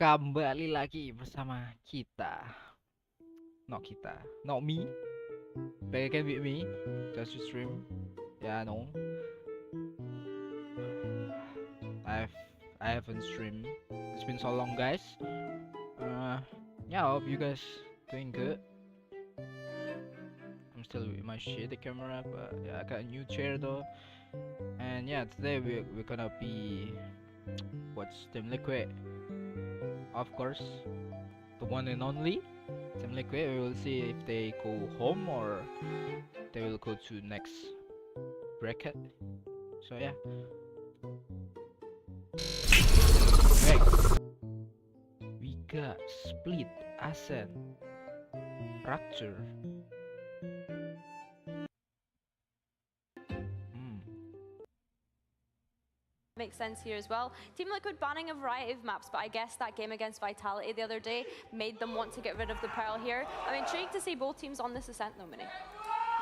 Kembali lagi bersama kita. Not kita. Not me. Back again with me. Just to stream. Yeah, no. I haven't streamed. It's been so long, guys. Yeah, I hope you guys doing good. I'm still with my shitty camera, but yeah, I got a new chair though. And yeah, today we're gonna be watch Team Liquid. Of course, the one and only Team Liquid. We will see if they go home or they will go to next bracket. So yeah. Next, we got Split, Ascent, Fracture. Makes sense here as well. Team Liquid banning a variety of maps, but I guess that game against Vitality the other day made them want to get rid of the Pearl here. I'm intrigued to see both teams on this Ascent though, Mini.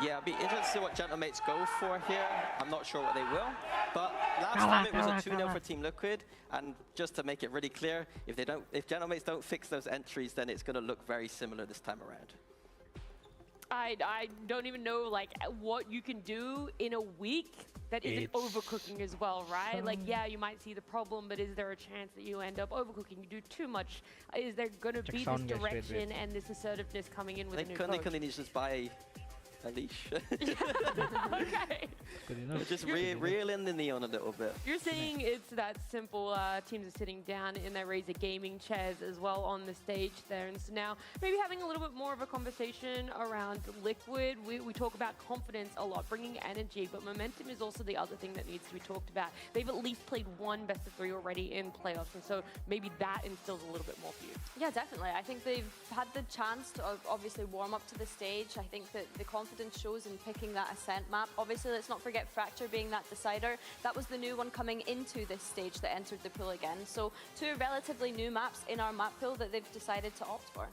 Yeah, I'd be interested to see what Gentlemates go for here. I'm not sure what they will, but last time it was a 2-0 for Team Liquid, and just to make it really clear, if Gentlemates don't fix those entries, then it's going to look very similar this time around. I don't even know like what you can do in a week that isn't overcooking as well, right? Like, yeah, you might see the problem, but is there a chance that you end up overcooking? You do too much. Is there going to be this direction and this assertiveness coming in with a new coach? Kundi needs to just buy a leash. Okay. Good enough. Just reel in the neon a little bit. You're saying it's that simple. Teams are sitting down in their Razer gaming chairs as well on the stage there. And so now maybe having a little bit more of a conversation around Liquid. We talk about confidence a lot, bringing energy, but momentum is also the other thing that needs to be talked about. They've at least played one best of 3 already in playoffs, and so maybe that instills a little bit more for you. Yeah, definitely. I think they've had the chance to obviously warm up to the stage. I think that the confidence shows in picking that Ascent map. Obviously, let's not forget Fracture being that decider. That was the new one coming into this stage that entered the pool again. So 2 relatively new maps in our map pool that they've decided to opt for.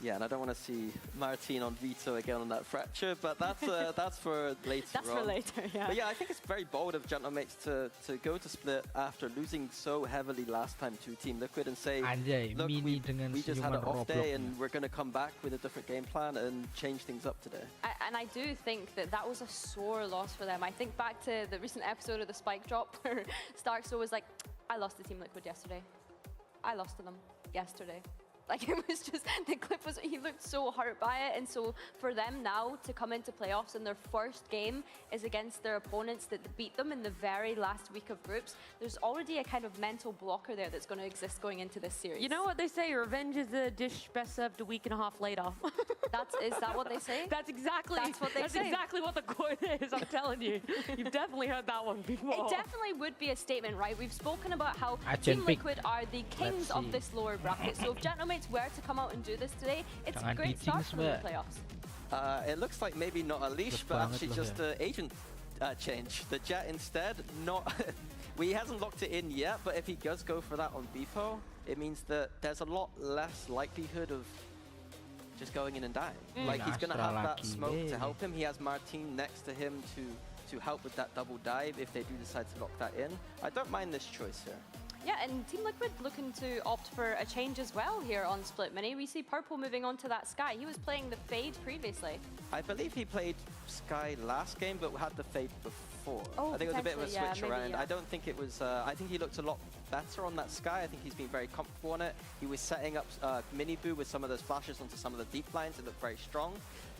Yeah, and I don't want to see Martin on Veto again on that Fracture, but that's for later That's on. for later, yeah. But yeah, I think it's very bold of Gentlemates to go to Split after losing so heavily last time to Team Liquid and say, look, we just had an off day and we're going to come back with a different game plan and change things up today. And I do think that that was a sore loss for them. I think back to the recent episode of the Spike Drop where Starkso was like, I lost to Team Liquid yesterday. I lost to them yesterday. Like, it was just, the clip was, he looked so hurt by it. And so for them now to come into playoffs and their first game is against their opponents that beat them in the very last week of groups, there's already a kind of mental blocker there that's going to exist going into this series. You know what they say, revenge is a dish best served a week and a half later. Is that what they say? That's exactly what they say. That's exactly what the quote is, I'm telling you. You've definitely heard that one before. It definitely would be a statement, right? We've spoken about how Team Liquid are the kings of this lower bracket. So if Gentlemates were to come out and do this today, it's a great start for the playoffs. It looks like maybe not a leash, but actually just an agent change. The Jet instead, not... he hasn't locked it in yet, but if he does go for that on Beepo, it means that there's a lot less likelihood of just going in and dying. Like, he's going to have that smoke to help him. He has Martin next to him to help with that double dive if they do decide to lock that in. I don't mind this choice here. Yeah, and Team Liquid looking to opt for a change as well here on Split Mini. We see Purple moving on to that Sky. He was playing the Fade previously. I believe he played Sky last game, but had the Fade before. Oh, I think it was a bit of a switch around. Yeah. I don't think it was... I think he looked a lot better on that Sky. I think he's been very comfortable on it. He was setting up Mini Boo with some of those flashes onto some of the deep lines. It looked very strong.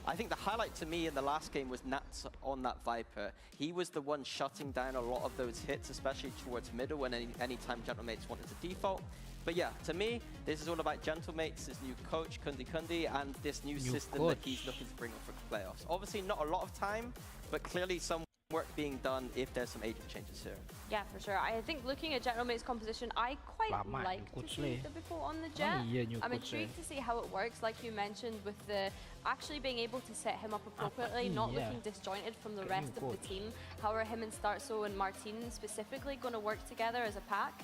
I think the highlight to me in the last game was Nats on that Viper. He was the one shutting down a lot of those hits, especially towards middle when any time Gentlemates wanted to default. But yeah, to me, this is all about Gentlemates, this new coach, Kundi, and this new system that he's looking to bring up for playoffs. Obviously not a lot of time, but clearly some work being done if there's some agent changes here. Yeah, for sure. I think looking at Gentlemate's composition, I quite like to see the Before on the Jet. I'm intrigued to see how it works, like you mentioned, with the actually being able to set him up appropriately, not looking disjointed from the rest of the team. How are him and Starkso and Martin specifically going to work together as a pack,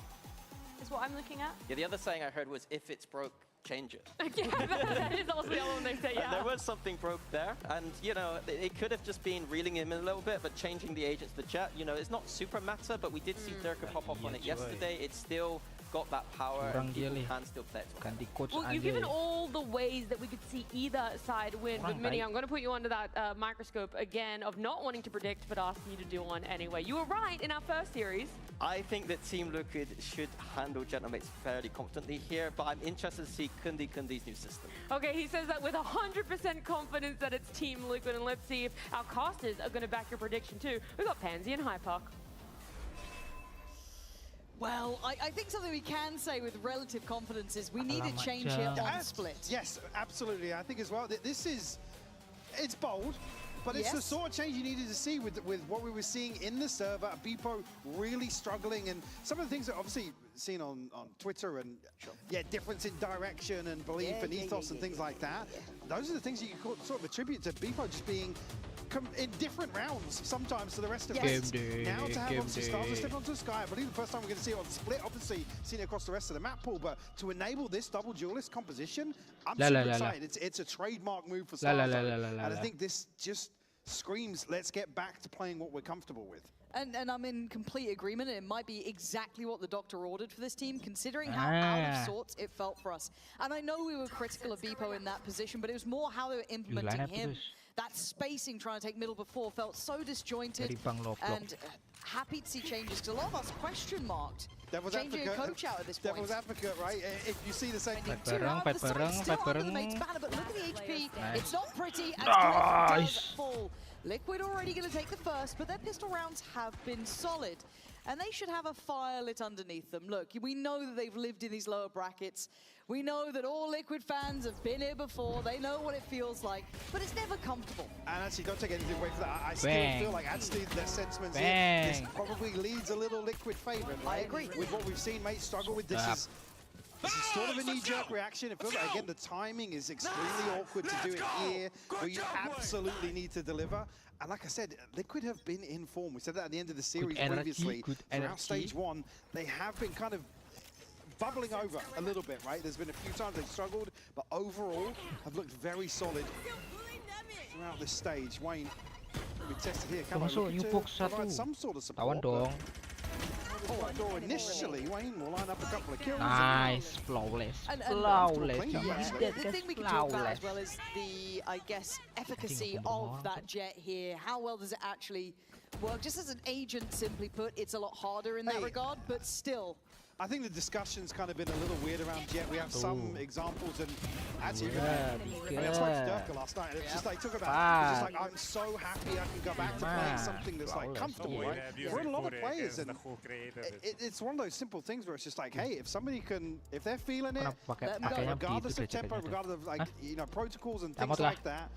is what I'm looking at. Yeah, the other saying I heard was, if it's broke, change it. Yeah, that is also the other one they say, yeah. There was something broke there, and you know, it could have just been reeling him in a little bit, but changing the agents to the Jet, you know, it's not super meta, but we did see Durka pop up on it yesterday. It's still got that power Kurang and dia people ni. can still play it. to Ganti coach Well, you've given anjay. all the ways that we could see either side win, but Kurang Mini, baik. I'm going to put you under that microscope again of not wanting to predict, but asking you to do one anyway. You were right in our first series. I think that Team Liquid should handle Gentlemates fairly confidently here, but I'm interested to see Kundi's new system. Okay, he says that with 100% confidence that it's Team Liquid, and let's see if our casters are going to back your prediction too. We've got Pansy and Hypark. Well, I think something we can say with relative confidence is we need a Alamak, change here Jam. on split. Yes, absolutely. I think as well that this is, it's bold, but it's the Yes. sort of change you needed to see with what we were seeing in the server. Beepo really struggling, and some of the things that obviously seen on Twitter and yeah, difference in direction and belief and ethos and things like that. Those are the things you can sort of attribute to Beepo just being in different rounds sometimes to the rest of Yes. us. Game day, Now to have game obviously stars day. step onto the sky, I believe the first time we're going to see it on split, obviously seen it across the rest of the map pool, but to enable this double duelist composition, I'm La, super la, la, la. excited. It's a trademark move for La, la, Stars, la, la, la, la, and I la. think this just screams, let's get back to playing what we're comfortable with. And I'm in complete agreement. It might be exactly what the doctor ordered for this team, considering how out of sorts it felt for us. And I know we were critical of Beepo in that position, but it was more how they were implementing lineup him. terus. That spacing trying to take middle before felt so disjointed. Dari Bang Loblok. And happy to see changes, because a lot of us question marked Devil's changing a advocate, coach out at this point. Devil's advocate, right? If you see the same thing. Two bareng, out of the fight side, bareng, still fight under the bareng. mate's banner, but look at the HP. Nice. It's not pretty, as Nice. Glyph does fall. Liquid already going to take the first, but their pistol rounds have been solid. And they should have a fire lit underneath them. Look, we know that they've lived in these lower brackets. We know that all Liquid fans have been here before. They know what it feels like, but it's never comfortable. And actually, don't take anything away from that. I still Bang. feel like actually their sentiments here, Bang. this probably leads a little Liquid favourite. Right? agree. With what we've seen mates struggle with, this is sort of a knee-jerk reaction. It feels like, again, the timing is extremely awkward to do it here, where you absolutely need to deliver. And like I said, Liquid have been in form. We said that at the end of the series energy, previously. good Throughout energy. stage one, they have been kind of bubbling over a little bit, right? There's been a few times they've struggled, but overall have looked very solid throughout this stage. Wayne, we tested here. Camo Masuk looking new to box provide satu. some sort of Tawan support. dong. But door initially, Wayne will line up a couple of kills. Nice, flawless, And flawless. cleanup, You actually. did The that thing we can talk about as flawless. well is the, I guess, efficacy Tinggal of pembunuhan. that jet here. How well does it actually work? Just as an agent, simply put, it's a lot harder in that Hey. regard, but still. I think the discussion's kind of been a little weird around Jet. We have some Ooh. examples, and actually, Yeah, I spoke to Durka last night, and it's just like, talk about it. It's just like, I'm so happy I can go back to playing Man, something that's like flawless. comfortable, Yeah. right? For a lot of players, and it's one of those simple things where it's just like, hey, if somebody can, if they're feeling it, Kenapa pakai Let 'em go. pakainya regardless begitu of tempo, gecer-gecer? regardless of like, Hah? you know, protocols and Tamat things lah. like that,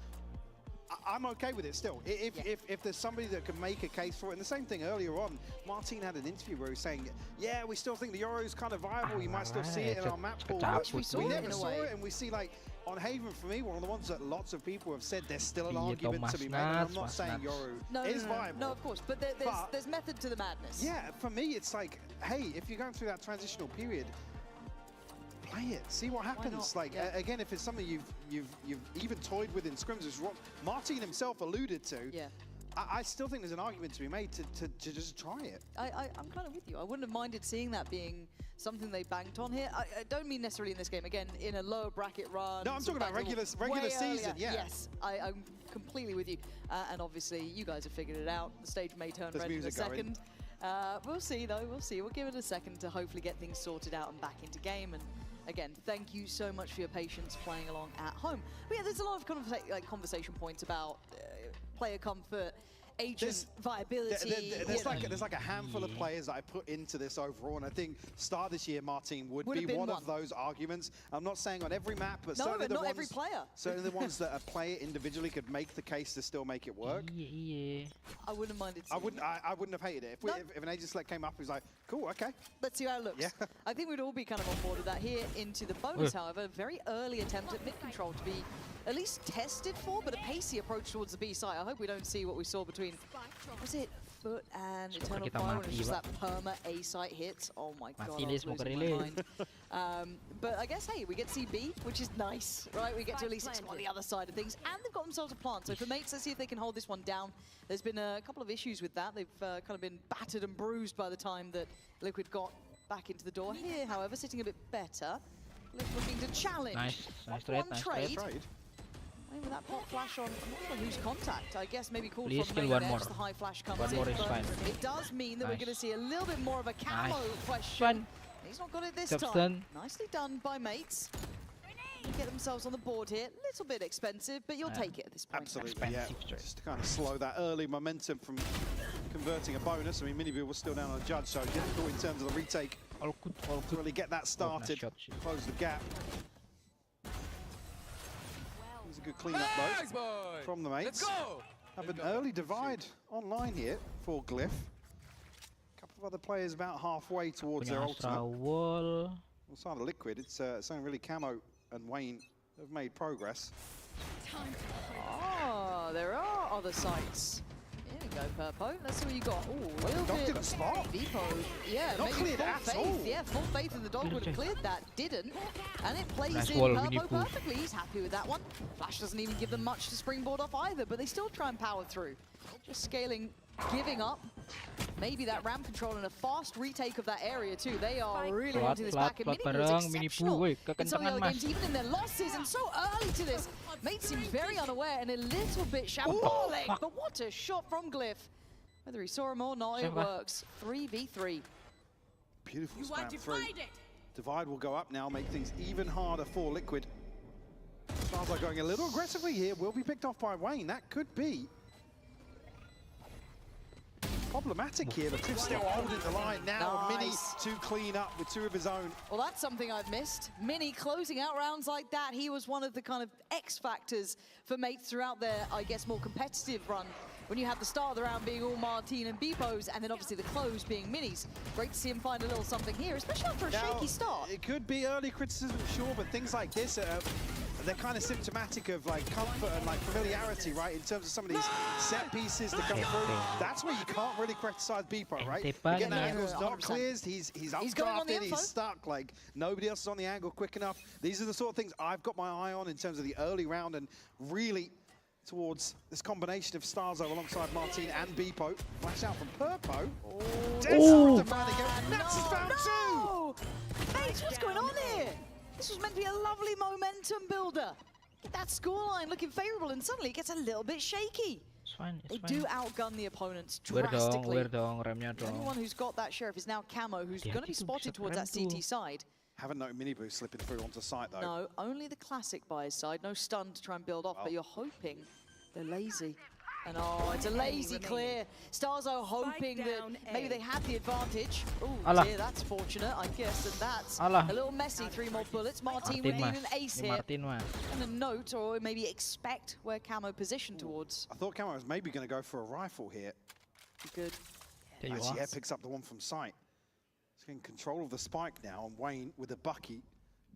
I'm okay with it still. If there's somebody that can make a case for it, and the same thing earlier on, Martin had an interview where he was saying, yeah, we still think the Euro's kind of viable. You might still see it in our map pool. Which we saw We it never in a saw way. it, and we see like on Haven for me, one of the ones that lots of people have said there's still an Iya, argument to Thomas be made. And I'm Nuts, not saying Nuts. Yoru No, is no, viable. no, of course, but But- there's method to the madness. Yeah, for me, it's like, hey, if you're going through that transitional period, play it, see what happens. not? Like Yeah. again, if it's something you've even toyed with in scrims, as what Martin himself alluded to. Yeah. I still think there's an argument to be made to just try it. I'm kind of with you. I wouldn't have minded seeing that being something they banked on here. I don't mean necessarily in this game. Again, in a lower bracket run. No, I'm some talking about battles regular way season, earlier. yeah. Yes, I'm completely with you. And obviously, you guys have figured it out. The stage may turn There's red in a music going. second. We'll see, though. We'll see. We'll give it a second to hopefully get things sorted out and back into game. And again, thank you so much for your patience playing along at home. But yeah, there's a lot of conversation points about player comfort, agent viability. There's you know. like a handful of players that I put into this overall, and I think start this year, Martin would Would be have been one of one. those arguments. I'm not saying on every map, but No, certainly but the not ones, every player. certainly the ones that a player individually could make the case to still make it work. Iya. I wouldn't have minded I seeing wouldn't. it. I wouldn't have hated it No. if an agent select came up. He was like, "Cool, okay." Let's see how it looks. Yeah. I think we'd all be kind of on board with that here into the bonus, Ugh. however. Very early attempt at mid control to be at least tested for, but a pacey approach towards the B side. I hope we don't see what we saw between, was it Foot and Semoga Eternal kita Fire when mati, it's just Pak. that perma A site hits. Oh my god, Mati I nih, was semoga losing my rilis. mind. But I guess, hey, we get to see B, which is nice, right? We get to at least explore the other side of things, and they've got themselves a plant. So for mates, let's see if they can hold this one down. There's been a couple of issues with that. They've kind of been battered and bruised by the time that Liquid got back into the door. Here, however, sitting a bit better. Looking to challenge. Nice trade, One nice trade. trade. With that pop flash on, I'm not sure who's contact. I guess maybe called Please from kill main one there, more. just the high flash comes One in. more is but fine. it does mean that we're Nice. going to see a little bit more of a camo question. Fun. He's not got it this Substance. time. Nicely done by mates. They get themselves on the board here. A little bit expensive, but you'll take it at this point. Absolutely, yeah. Expensive trade. Just to kind of slow that early momentum from converting a bonus. I mean, Miniboo was still down on the judge, so difficult in terms of the retake All good, all to good. really get that started, shot, shit. close the gap. There's a good clean-up though from the mates. Have an early divide online here for Glyph. A couple of other players about halfway towards their Punya ultimate. Astra Wall. On the side of Liquid, it's only really Camo and Wayne have made progress. Oh, there are other sites. Here we go, Purpo. Let's see what you got. Ooh, a little Dog bit. didn't spot. Vipo, yeah, Not maybe cleared full at faith. all. Yeah, full faith in the dog would have cleared that. Didn't. And it plays Nice in wall, Purpo Winnie Pooh. perfectly. He's happy with that one. Flash doesn't even give them much to springboard off either, but they still try and power through. Just scaling, giving up. Maybe that ramp control and a fast retake of that area too. They are really wanting this back, and Miniboo bareng, is Winnie exceptional Pooh, woi, in some of the kekencengan other mas. games, even in their losses, and so early to this. Mate seems very unaware and a little bit shambolic, fuck? but what a shot from Glyph. Whether he saw him or not, it Siapa? works. 3v3. Beautiful spam through. Divide will go up now, make things even harder for Liquid. Stars are going a little aggressively here, will be picked off by Wayne. That could be problematic here, but Cliff still holding the line now. Nice. Mini to clean up with two of his own. Well, that's something I've missed. Mini closing out rounds like that. He was one of the kind of X factors for mates throughout their, I guess, more competitive run. When you had the start of the round being all Martin and Bepos, and then obviously the close being Minis. Great to see him find a little something here, especially after a Now, shaky start. it could be early criticism, sure, but things like this they're kind of symptomatic of like comfort and like familiarity, right? In terms of some of these set pieces that come through. That's where you can't really criticize Beepo, right? Again, that angle's not 100%. cleared, he's going on the updrafted, info. he's stuck, like nobody else is on the angle quick enough. These are the sort of things I've got my eye on in terms of the early round and really towards this combination of Starzo alongside Martin and Beepo. Flash out from Purpo. Desperate to find again. Nats is found too! No! Mates, what's going on here? This was meant to be a lovely momentum builder. That scoreline looking favourable, and suddenly it gets a little bit shaky. It's fine, They it's fine. do outgun the opponents We're drastically. dong, remnya The only dong. one who's got that sheriff is now Camo, who's Dia going to be itu spotted bisa towards that keren tuh. CT side. Haven't noted Miniboo slipping through onto site though. No, only the classic by his side. No stun to try and build off, but you're hoping they're lazy. And oh, it's a lazy clear. Starzo hoping that maybe they had the advantage. Oh Alah. dear, that's fortunate, I guess. And that's Alah. a little messy. 3 more bullets. Martin Martin would need mas. an ace Ini here. Martin mas. And a note, or maybe expect where Camo positioned towards. I thought Camo was maybe going to go for a rifle here. Good. There you Actually, are. yeah, picks up the one from sight. He's getting control of the spike now, and Wayne with a bucky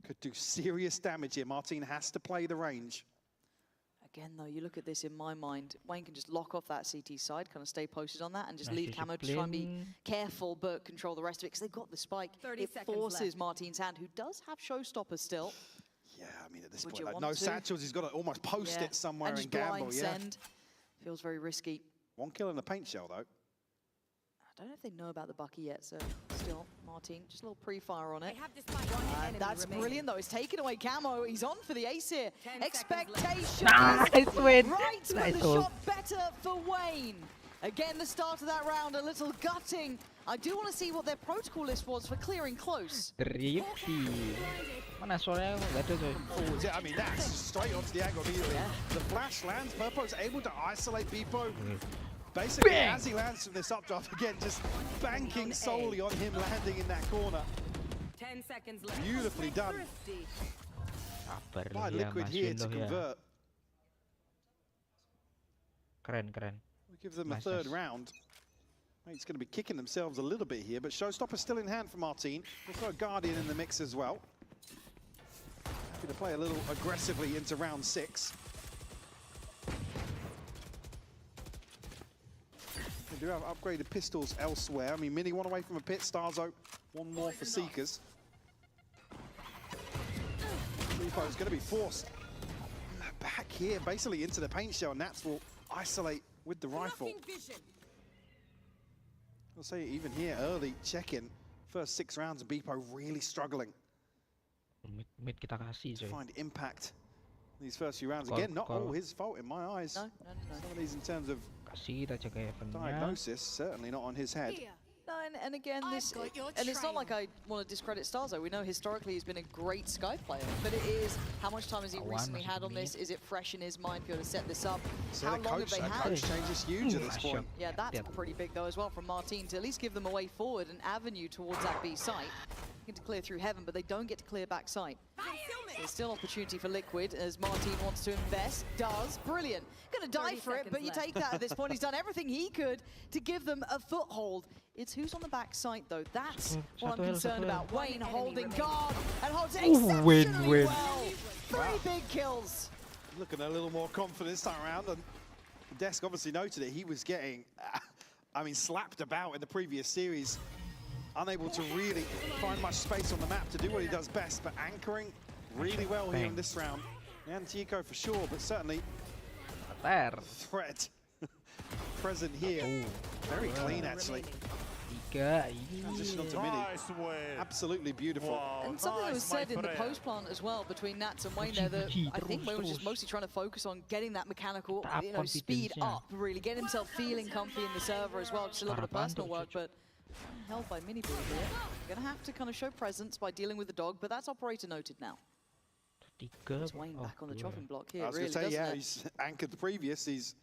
could do serious damage here. Martin has to play the range. Again, though, you look at this in my mind, Wayne can just lock off that CT side, kind of stay posted on that, and just Nice leave Camo to try and be discipline. careful, but control the rest of it, because they've got the spike. 30 It seconds forces left. Martin's hand, who does have showstoppers still. Yeah, I mean, at this Would point, you like, want no to? satchels. He's got to almost post Yeah, it somewhere and and, just gamble. blind Yeah, send. Feels very risky. one kill in a paint shell though. I don't know if they know about the Bucky yet, so still, Martin, just a little pre-fire on it. They have this fight. One enemy That's remaining. brilliant, though. It's taken away Camo. He's on for the ace here. 10 seconds Expectation. Nice win. Right, but Nice the hold. shot better for Wayne. Again, the start of that round, a little gutting. I do want to see what their protocol list was for clearing close. Tripsi. Mana suaranya nggak ada coy. Forwards, yeah, I mean, that's straight onto the angle immediately. The flash lands. Purpo's able to isolate Beepo. Basically, Bang! as he lands from this updraft, again, just banking solely on him landing in that corner. 10 seconds left. Beautifully done Thrifty. Sabar by lu ya, Liquid Mas here Win to lu ya. convert. Keren, keren. We give them a Nice, third nice. round. It's going to be kicking themselves a little bit here, but Showstopper's still in hand for Martin. We've got a Guardian in the mix as well. Happy to play a little aggressively into round 6. They do have upgraded pistols elsewhere. I mean, Mini one away from a pit. Starzo, one more for Seekers. Repo is going to be forced back here, basically into the paint shell. Nats will isolate with the rifle. I'll say even here, early check-in First 6 rounds of Beepo really struggling Mid kita kasih to coy. find impact these first few rounds. Call- Again, not all call. his fault in my eyes. No. Some of these in terms of Kasih kita cek Heaven-nya. diagnosis, certainly not on his head. No, and again, I've this, got your and it's not trail. like I want to discredit Starzo. We know historically he's been a great Sky player, but it is how much time has he One recently masuk had ke on this? mid. Is it fresh in his mind to be able to set this up? So How the long have coach, they that had? coach change is huge at this Nice point. shot. Yeah, that's Yeah. pretty big though as well from Martin to at least give them a way forward, an avenue towards that B site. Get to clear through Heaven, but they don't get to clear back site. There's still opportunity for Liquid as Martin wants to invest. Does. Brilliant. Gonna die 30 for it, but you seconds take that at this point. He's done everything he could to give them a foothold. It's who's on the back site though. That's what I'm Satu L, concerned satu L. about. Wayne enemy holding remaining. guard and holds it Ooh, exceptionally win. well. 3 big kills. Looking a little more confident this time around, and Desk obviously noted it. He was getting, I mean, slapped about in the previous series, unable to really find much space on the map to do what he does best, but anchoring really well here in Bang. this round. The Antico for sure, but certainly Ter. threat present here. Very clean, actually. Tiga. Transition onto Iya. Mini. Nice win. Absolutely beautiful. Wow, And something that was nice, my said in the friend. post plant as well between Nats and Wayne there that I think Wayne was just mostly trying to focus on getting that mechanical, Tap speed confidence-nya. up, really get himself feeling comfy in the server as well, just a little bit of Harapan personal tuh, work, cucu. but held by Miniboo here. Gonna have to kind of show presence by dealing with the dog, but that's operator noted now. Tiga. It's Wayne Oh, back on the dua. chopping block I here, was really, going to say, doesn't yeah, it? he's anchored the previous. He's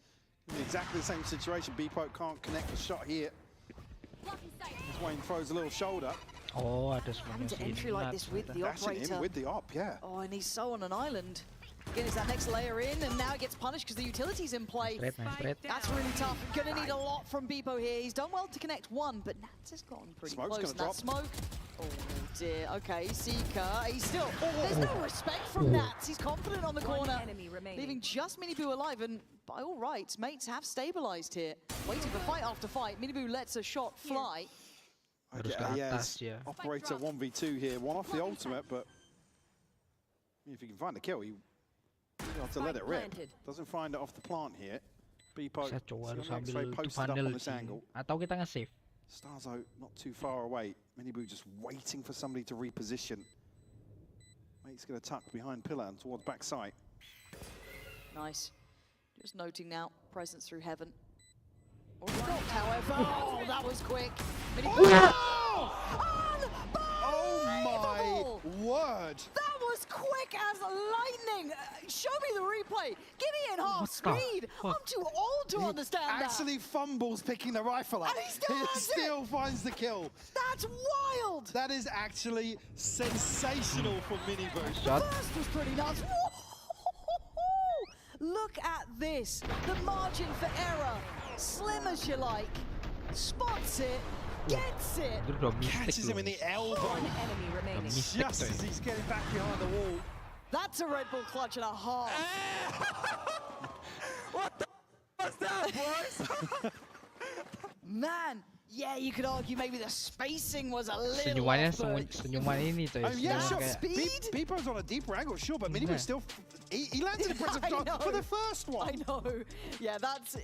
in exactly the same situation. Beepo can't connect the shot here. As Wayne throws a little shoulder. Oh, ada Having semuanya to si entry like Nats this with ada. the Dashing operator. in with the op, yeah. Oh, and he's so on an island. Again, it's that next layer in, and now it gets punished because the utility's in play. Straight, nice straight. That's really tough. Gonna need a lot from Beepo here. He's done well to connect one, but Nats has gotten pretty Smoke's close. gonna And that smoke. Oh dear. Okay, Seeker. He's still. There's no respect from Nats. He's confident on the One corner, enemy remaining. leaving just Miniboo alive. And by all rights, mates have stabilized here. Waiting for fight after fight. Miniboo lets a shot fly. Harus ke Yeah, atas it's ya. operator 1v2 here. One off the ultimate, but if you can find the kill, you have to let it rip. planted. Doesn't find it off the plant here. Beepo, Saya coba harus see on the X-ray ambil posted up panel on this sih. angle. Atau kita nge-save. Starzo not too far away. Miniboo just waiting for somebody to reposition. Mate's going to tuck behind pillar and towards backside. Nice. Just noting now, presence through Heaven. Already blocked, however. Oh, that was quick. Oh my word! That was quick as lightning. Show me the replay. Give me in half What the speed. fuck? I'm too old to understand Actually fumbles picking the rifle up. And he still has it. still finds the kill. that. That's wild. That is actually sensational for Miniboo. Shot. First was pretty nuts. Look at this. The margin for error. Slim as you like. Spots it. Gets it. Itu udah mistik Catches him loh. in the elbow One enemy remaining. Mistik just tuh. as he's getting back behind the wall. That's a Red Bull clutch and a half. What's that, boys? Man, yeah, you could argue maybe the spacing was a little Senyumannya off, but senyuman ini coy. Yeah, senyuman sure. kayak- Speed? Beepo's on a deeper angle, sure, but Miniboo Yeah. still. He landed a impressive I shot know. for the first one. I know. Yeah, that's.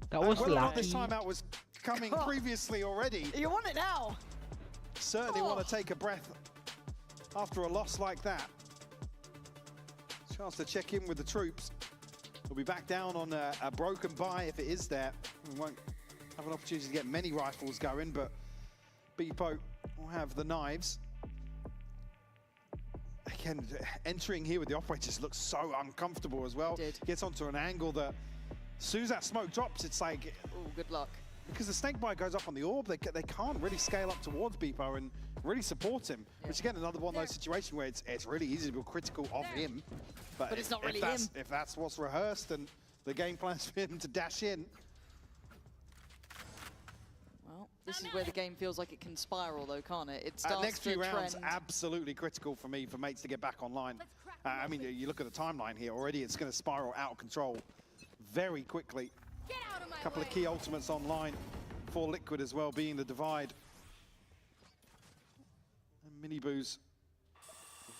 That was Whether or not this lucky. timeout was coming previously already, You want it now? certainly Oh. want to take a breath after a loss like that. Chance to check in with the troops. We'll be back down on a broken buy if it is there. We won't have an opportunity to get many rifles going, but Beepo will have the knives. Again, entering here with the operator just looks so uncomfortable as well. Did. Gets onto an angle that, as soon as that smoke drops, it's like, Oh, good luck. because the snake bite goes up on the orb, they can't really scale up towards Beepo and really support him. Which again, another one of those situations where it's really easy to be critical of him. But it's not really If that's what's rehearsed and the game plans for him to dash in, Well, this is where the game feels like it can spiral, though, can't it? It starts next few to rounds, trend. absolutely critical for me, for mates to get back online. I mean, you look at the timeline here already, it's going to spiral out of control very quickly. A couple of key ultimates online for Liquid as well, being the divide. And Miniboo's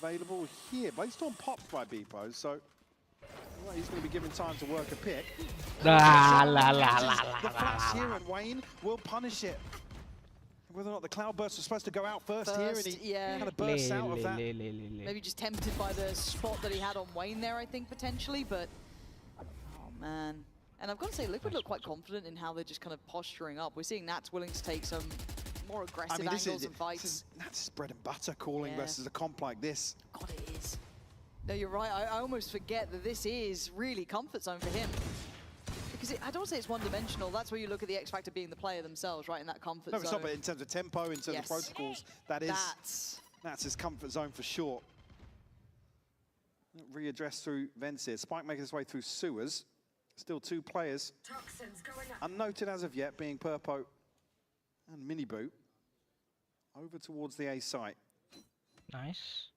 available here. Bladestorm popped by Beepo, so well, he's going to be given time to work a pick. La la la la Catches la the la flash la. here, and Wayne will punish it. Whether or not the Cloudburst was supposed to go out first here, and First, he yeah. kind of bursts out of that. Maybe just tempted by the spot that he had on Wayne there, I think, potentially, but... Oh, man. And I've got to say, Liquid look quite confident in how they're just kind of posturing up. We're seeing Nats willing to take some more aggressive angles and fights. That's bread and butter calling versus a comp like this. God, it is. No, you're right. I almost forget that this is really comfort zone for him. Because I don't say it's one-dimensional. That's where you look at the X Factor being the player themselves, right, in that comfort zone. No, it's not, but in terms of tempo, in terms of protocols, that's his comfort zone for sure. Readdressed through vents here. Spike making his way through sewers. Still 2 players. Unnoted as of yet, being Purpo and Miniboo. Over towards the A site. Nice.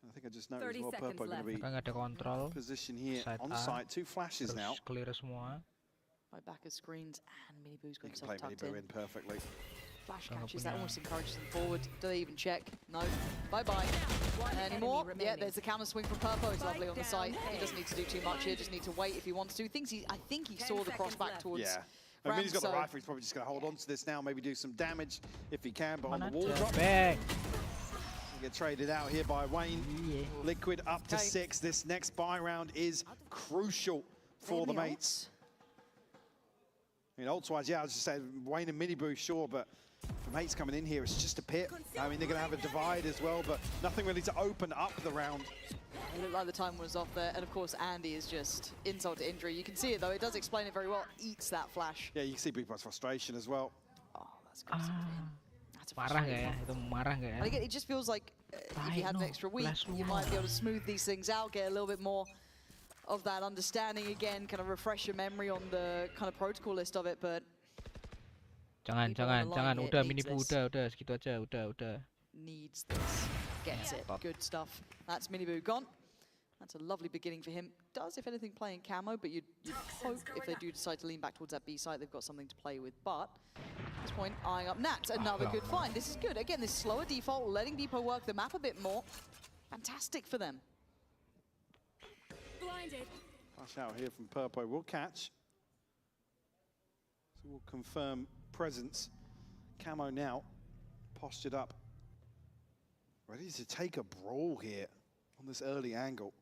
I think I just noticed as well, Purpo going to be position here on site. 2 flashes now. Clear semua. Right back of screens, and Miniboo's got He can himself play tucked Miniboo in perfectly. Flash catches, that almost encourages them forward. Do they even check? No. Bye-bye. Anymore? Yeah, there's the counter swing from Purpo. It's lovely on the site. He doesn't need to do too much here, just need to wait if he wants to. I think he saw the cross back towards... Yeah. I mean, he's got the rifle, he's probably just going to hold on to this now, maybe do some damage if he can, but on the wall drop. Get traded out here by Wayne. Liquid up to 6. This next buy round is crucial for the mates. I mean, ults-wise, yeah, I was just saying, Wayne and Miniboo, sure, but for mates coming in here, it's just a pit. I mean, they're going to have a divide as well, but nothing really to open up the round. It looked like the time was off there, and of course, Andy is just insult to injury. You can see it, though. It does explain it very well. Eats that flash. Yeah, you can see Beepo's frustration as well. Oh, that's good. Marah nggak ya? Itu marah nggak ya? And again, it just feels like if you had an extra week, you might be able to smooth these things out, get a little bit more of that understanding again, kind of refresh your memory on the kind of protocol list of it, but... Jangan. Udah, Miniboo, udah, segitu aja, udah. Needs this. Gets it. Good stuff. That's Miniboo gone. That's a lovely beginning for him. Does, if anything, play in camo, but you'd hope if they do decide to lean back towards that B site, they've got something to play with. But at this point, eyeing up Nats, another good find. This is good. Again, this slower default, letting Beepo work the map a bit more. Fantastic for them. Blinded. Flash out here from Purpo will catch. So we'll confirm presence. Camo now, postured up. Ready to take a brawl here on this early angle.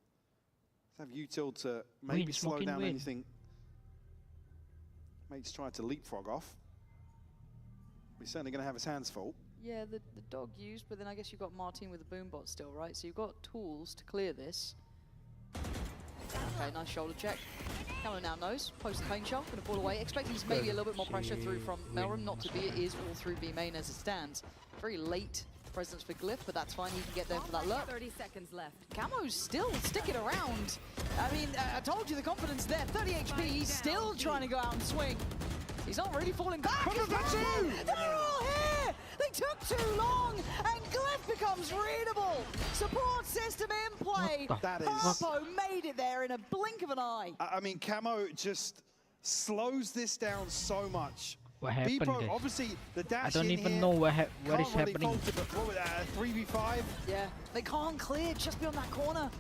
Let's have util to maybe slow down anything. Mate's tried to leapfrog off. He's certainly going to have his hands full. Yeah, the dog used, but then I guess you've got Martin with the boombot still, right? So you've got tools to clear this. Okay, nice shoulder check. Cameron now knows. Post the pain shot, going to fall away. Expecting maybe a little bit more pressure through from Melram. Not to be, it is all through B main as it stands. Very late presence for Glyph, but that's fine. He can get there for that lurk. 30 seconds left. Camo's still sticking around. I mean, I told you the confidence there. 30 HP, he's still trying to go out and swing. He's not really falling back. They're all here! They took too long, and Glyph becomes readable. Support system in play. That is... Purpo made it there in a blink of an eye. I mean, Camo just slows this down so much. What happened? Beepo, obviously, the dash I don't in even here know what is really happening. fault it, but what was that, 3v5? Yeah, they can't clear just beyond that corner.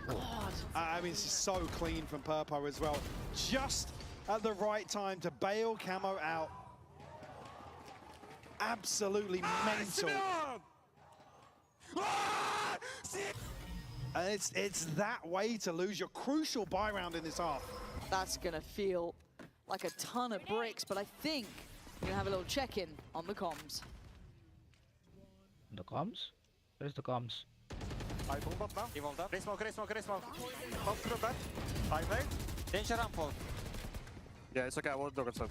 God. I mean, this is so clean from Purpo as well. Just at the right time to bail Camo out. Absolutely mental. And it's that way to lose your crucial buy round in this half. That's gonna feel like a ton of bricks, but I think we're gonna have a little check-in on the comms. The comms? Where's the comms? I bomb now. He won't up. Race smoke. Bomb through back. I made. Danger ramp hold. Yeah, it's okay. I won't look outside.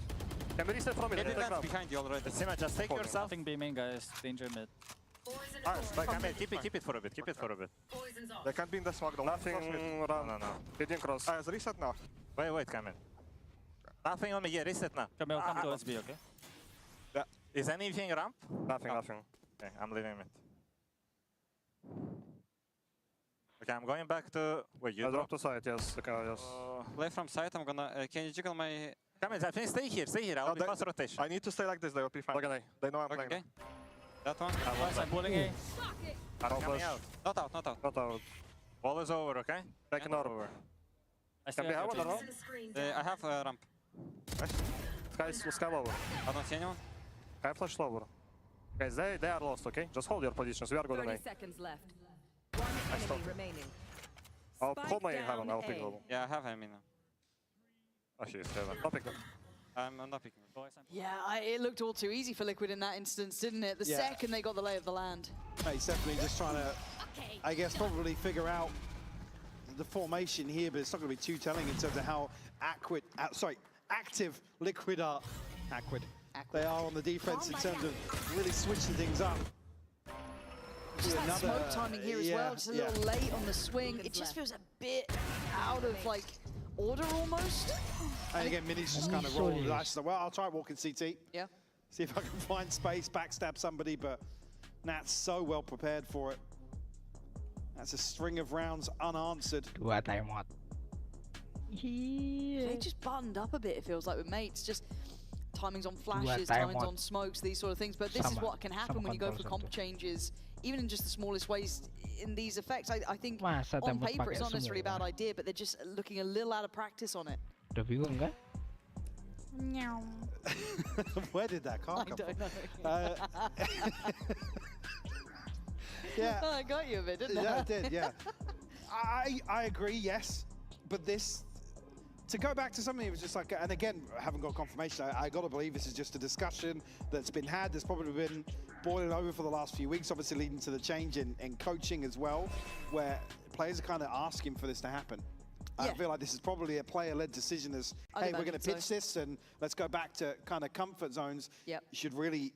Can we reset from it? Maybe that's behind you already. Sima, just take yourself. Nothing B main, guys. Danger mid. Nice. Like, I mean, keep it for a bit. Keep it for a bit. They can't be in the smoke. Nothing. No. Didn't cross. It's reset now. Wait, come in. Nothing on me. Yeah, reset now. Come towards B, okay? Yeah. Is anything ramp? Nothing. Okay, I'm leaving mid. Okay, I'm going back to... Wait, you I dropped the side, yes. Okay, yes. Play from side, I'm gonna... can you jiggle my... Come in, I think stay here. I'll be fast rotation. I need to stay like this, they will be fine. Okay, they know I'm playing. Okay. That one. I'm pulling A. I'm coming out. Not out. Not out. Wall is over, okay? Back in order. I still Can we have have one or to no? I have ramp. Nice. Guys, we'll scam over. I don't see anyone. I flash low, bro. Guys, they are lost, okay? Just hold your positions. We are going 30 away. seconds left. One enemy remaining. I'll Spike hold my down heaven. I'll pick A. global. Yeah, I have him in now. Oh, he's heaven. I'll pick them. I'm not picking him. Yeah, it looked all too easy for Liquid in that instance, didn't it? The Yeah. second they got the lay of the land. He's definitely just trying to, I guess, probably figure out the formation here, but it's not going to be too telling in terms of how active Liquid are. They are on the defense in terms of really switching things up. Just that smoke timing here as well, just a little late on the swing. It just feels a bit out of like order almost. And again, Mini's just kind of rolled the dice. Well, I'll try walking CT. Yeah. See if I can find space, backstab somebody, but Nat's so well prepared for it. That's a string of rounds unanswered. They just buttoned up a bit, it feels like, with mates. Just timings on flashes, timings on smokes, these sort of things. But this is what can happen when you go for comp changes, even in just the smallest ways in these effects. I think on paper it's not necessarily a bad idea, but they're just looking a little out of practice on it. Where did that car come from? I don't know. Yeah. I got you a bit, didn't I? Yeah, I did, yeah. I agree, yes. But this, to go back to something that was just like, and again, I haven't got confirmation. I got to believe this is just a discussion that's been had. There's probably been boiling over for the last few weeks, obviously leading to the change in coaching as well, where players are kind of asking for this to happen. I feel like this is probably a player-led decision as, hey, we're going to pitch this and let's go back to kind of comfort zones. Yep. You should really,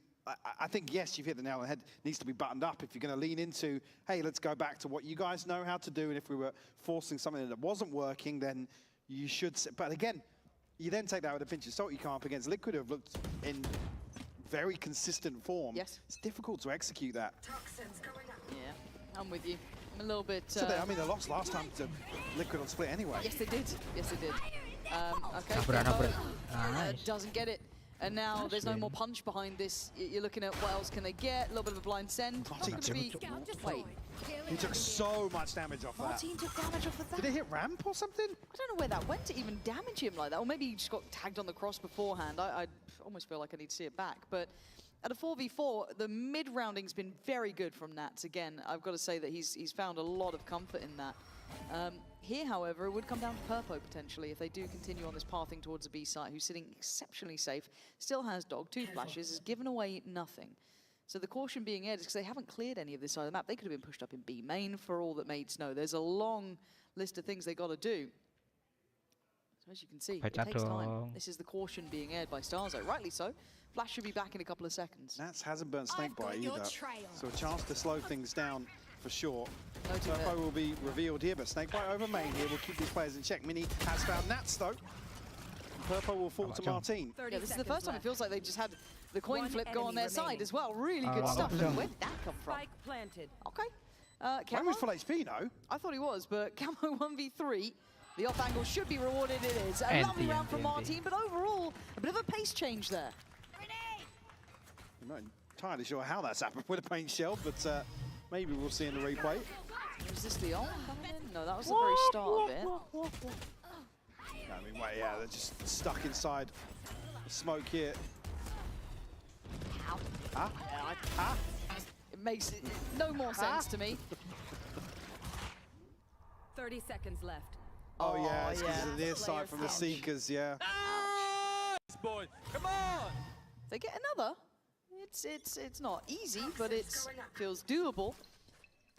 I think, yes, you've hit the nail on the head. It needs to be buttoned up. If you're going to lean into, hey, let's go back to what you guys know how to do, and if we were forcing something that wasn't working, then you should. But again, you then take that with a pinch of salt. You come up against Liquid, who have looked in very consistent form. Yes. It's difficult to execute that. Yeah, I'm with you. I'm a little bit... So I mean, they lost last time to Liquid on Split anyway. Yes, they did. Yes, they did. Okay, doesn't get it. And now there's no more punch behind this. You're looking at what else can they get. A little bit of a blind send. Wait. He took so much damage off that. Martin took damage off of that. Did it hit ramp or something? I don't know where that went to even damage him like that. Or maybe he just got tagged on the cross beforehand. I almost feel like I need to see it back. But at a 4v4, the mid-rounding's been very good from Nats. Again, I've got to say that he's found a lot of comfort in that. Here, however, it would come down to Purpo potentially if they do continue on this pathing towards a B site, who's sitting exceptionally safe, still has dog, 2 flashes, has given away nothing. So the caution being aired is because they haven't cleared any of this side of the map. They could have been pushed up in B main for all that mates know. There's a long list of things they got to do. So as you can see, it takes time. This is the caution being aired by Starzo, rightly so. Flash should be back in a couple of seconds. Nats hasn't burnt Snakebite either, so a chance to slow things down for sure. Purpo will be revealed here, but Snakebite over main here will keep these players in check. Mini has found Nats though. Purpo will fall to Martin. Yeah, this is the first time it feels like they just had the coin flip go on their side as well. Really good stuff. Where did that come from? Spike planted. Okay. He was full HP, no? I thought he was, but Camo 1v3. The off angle should be rewarded. It is a lovely round from Martin, but overall, a bit of a pace change there. I'm not entirely sure how that's happened with a paint shell, but maybe we'll see in the replay. Was this the ult coming in? No, that was the very start of it. I mean, wait, yeah, they're just stuck inside the smoke here. It makes no more sense to me. 30 seconds left. Oh yeah, it's because of the near side from the Seekers, yeah. Boy, come on! They get another. It's not easy, but it feels doable.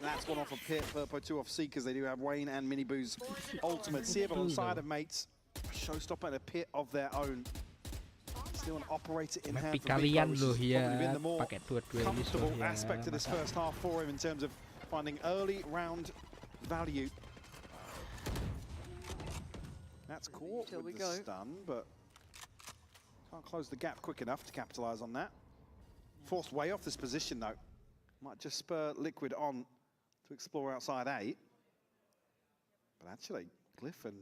That's one off a pit, Purpo 2 off Seekers. They do have Wayne and Miniboo's ultimates here, but on side of mates, Showstopper in a pit of their own. Still an operator in hand for Kalian, which has probably been the more comfortable aspect of this first half for him in terms of finding early round value. That's caught with the stun, but can't close the gap quick enough to capitalize on that. Forced way off this position though. Might just spur Liquid on to explore outside A. But actually, Glyph and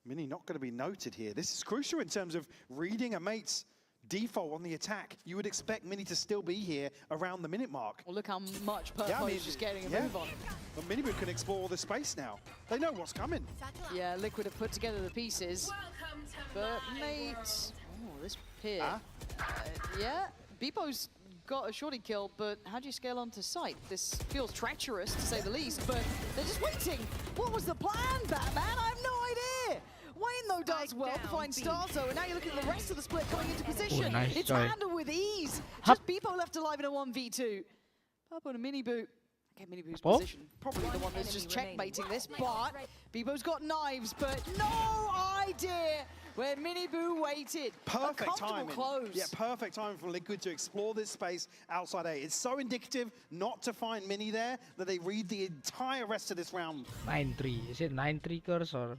Mini not going to be noted here. This is crucial in terms of reading a mate's default on the attack. You would expect Mini to still be here around the minute mark. Well, look how much Purpo is just getting a move on. But Miniboo can explore the space now. They know what's coming. Yeah, Liquid have put together the pieces. But mate, Oh, this peer. Yeah, Beepo's got a shorty kill, but how do you scale onto site? This feels treacherous, to say the least, but they're just waiting. What was the plan, Batman? I have no idea. Wayne, though, does well to find Starzo, and now you look at the rest of the split coming into position. Nice it's try. handled with ease. Just Beepo left alive in a 1v2. Purple and a mini boot. Okay, mini boot's position. Probably the one that's just checkmating this, but Beepo's got knives, but no idea where Mini Boo waited. Perfect timing. Close. Yeah, perfect timing for Liquid to explore this space outside A. It's so indicative not to find Mini there that they read the entire rest of this round. 9-3. Is it 9-3 curse or?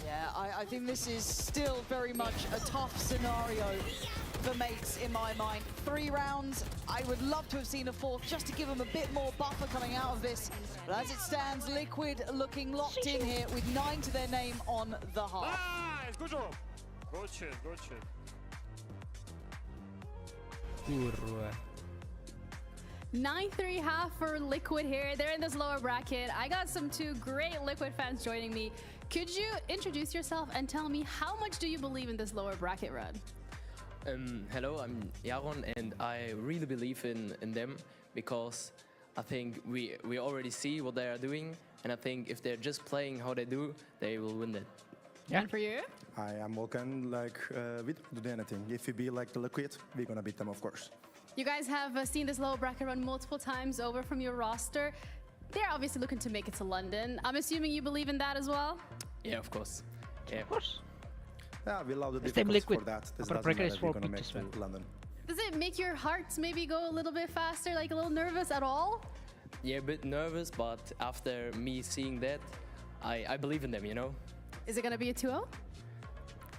Yeah, I think this is still very much a tough scenario for mates in my mind. 3 rounds. I would love to have seen a 4th just to give them a bit more buffer coming out of this. But as it stands, Liquid looking locked in here with 9 to their name on the half. Nice, good job. Good shit, good shit. Kurwa. 9-3 half for Liquid here. They're in this lower bracket. I got some 2 great Liquid fans joining me. Could you introduce yourself and tell me how much do you believe in this lower bracket run? Hello, I'm Yaron, and I really believe in them because I think we already see what they are doing, and I think if they're just playing how they do, they will win that. Yeah. And for you? Hi, I'm Volkan. We don't do anything. If we be like the Liquid, we're gonna beat them, of course. You guys have seen this lower bracket run multiple times over from your roster. They're obviously looking to make it to London. I'm assuming you believe in that as well? Yeah, of course. Yeah. Of course. Yeah, we love the Same difficulties Liquid. for that. This Upper doesn't bracket matter is if we're for gonna make Peaches, man. it to London. Does it make your heart maybe go a little bit faster, like a little nervous at all? Yeah, a bit nervous, but after me seeing that, I believe in them, you know? Is it going to be a 2-0?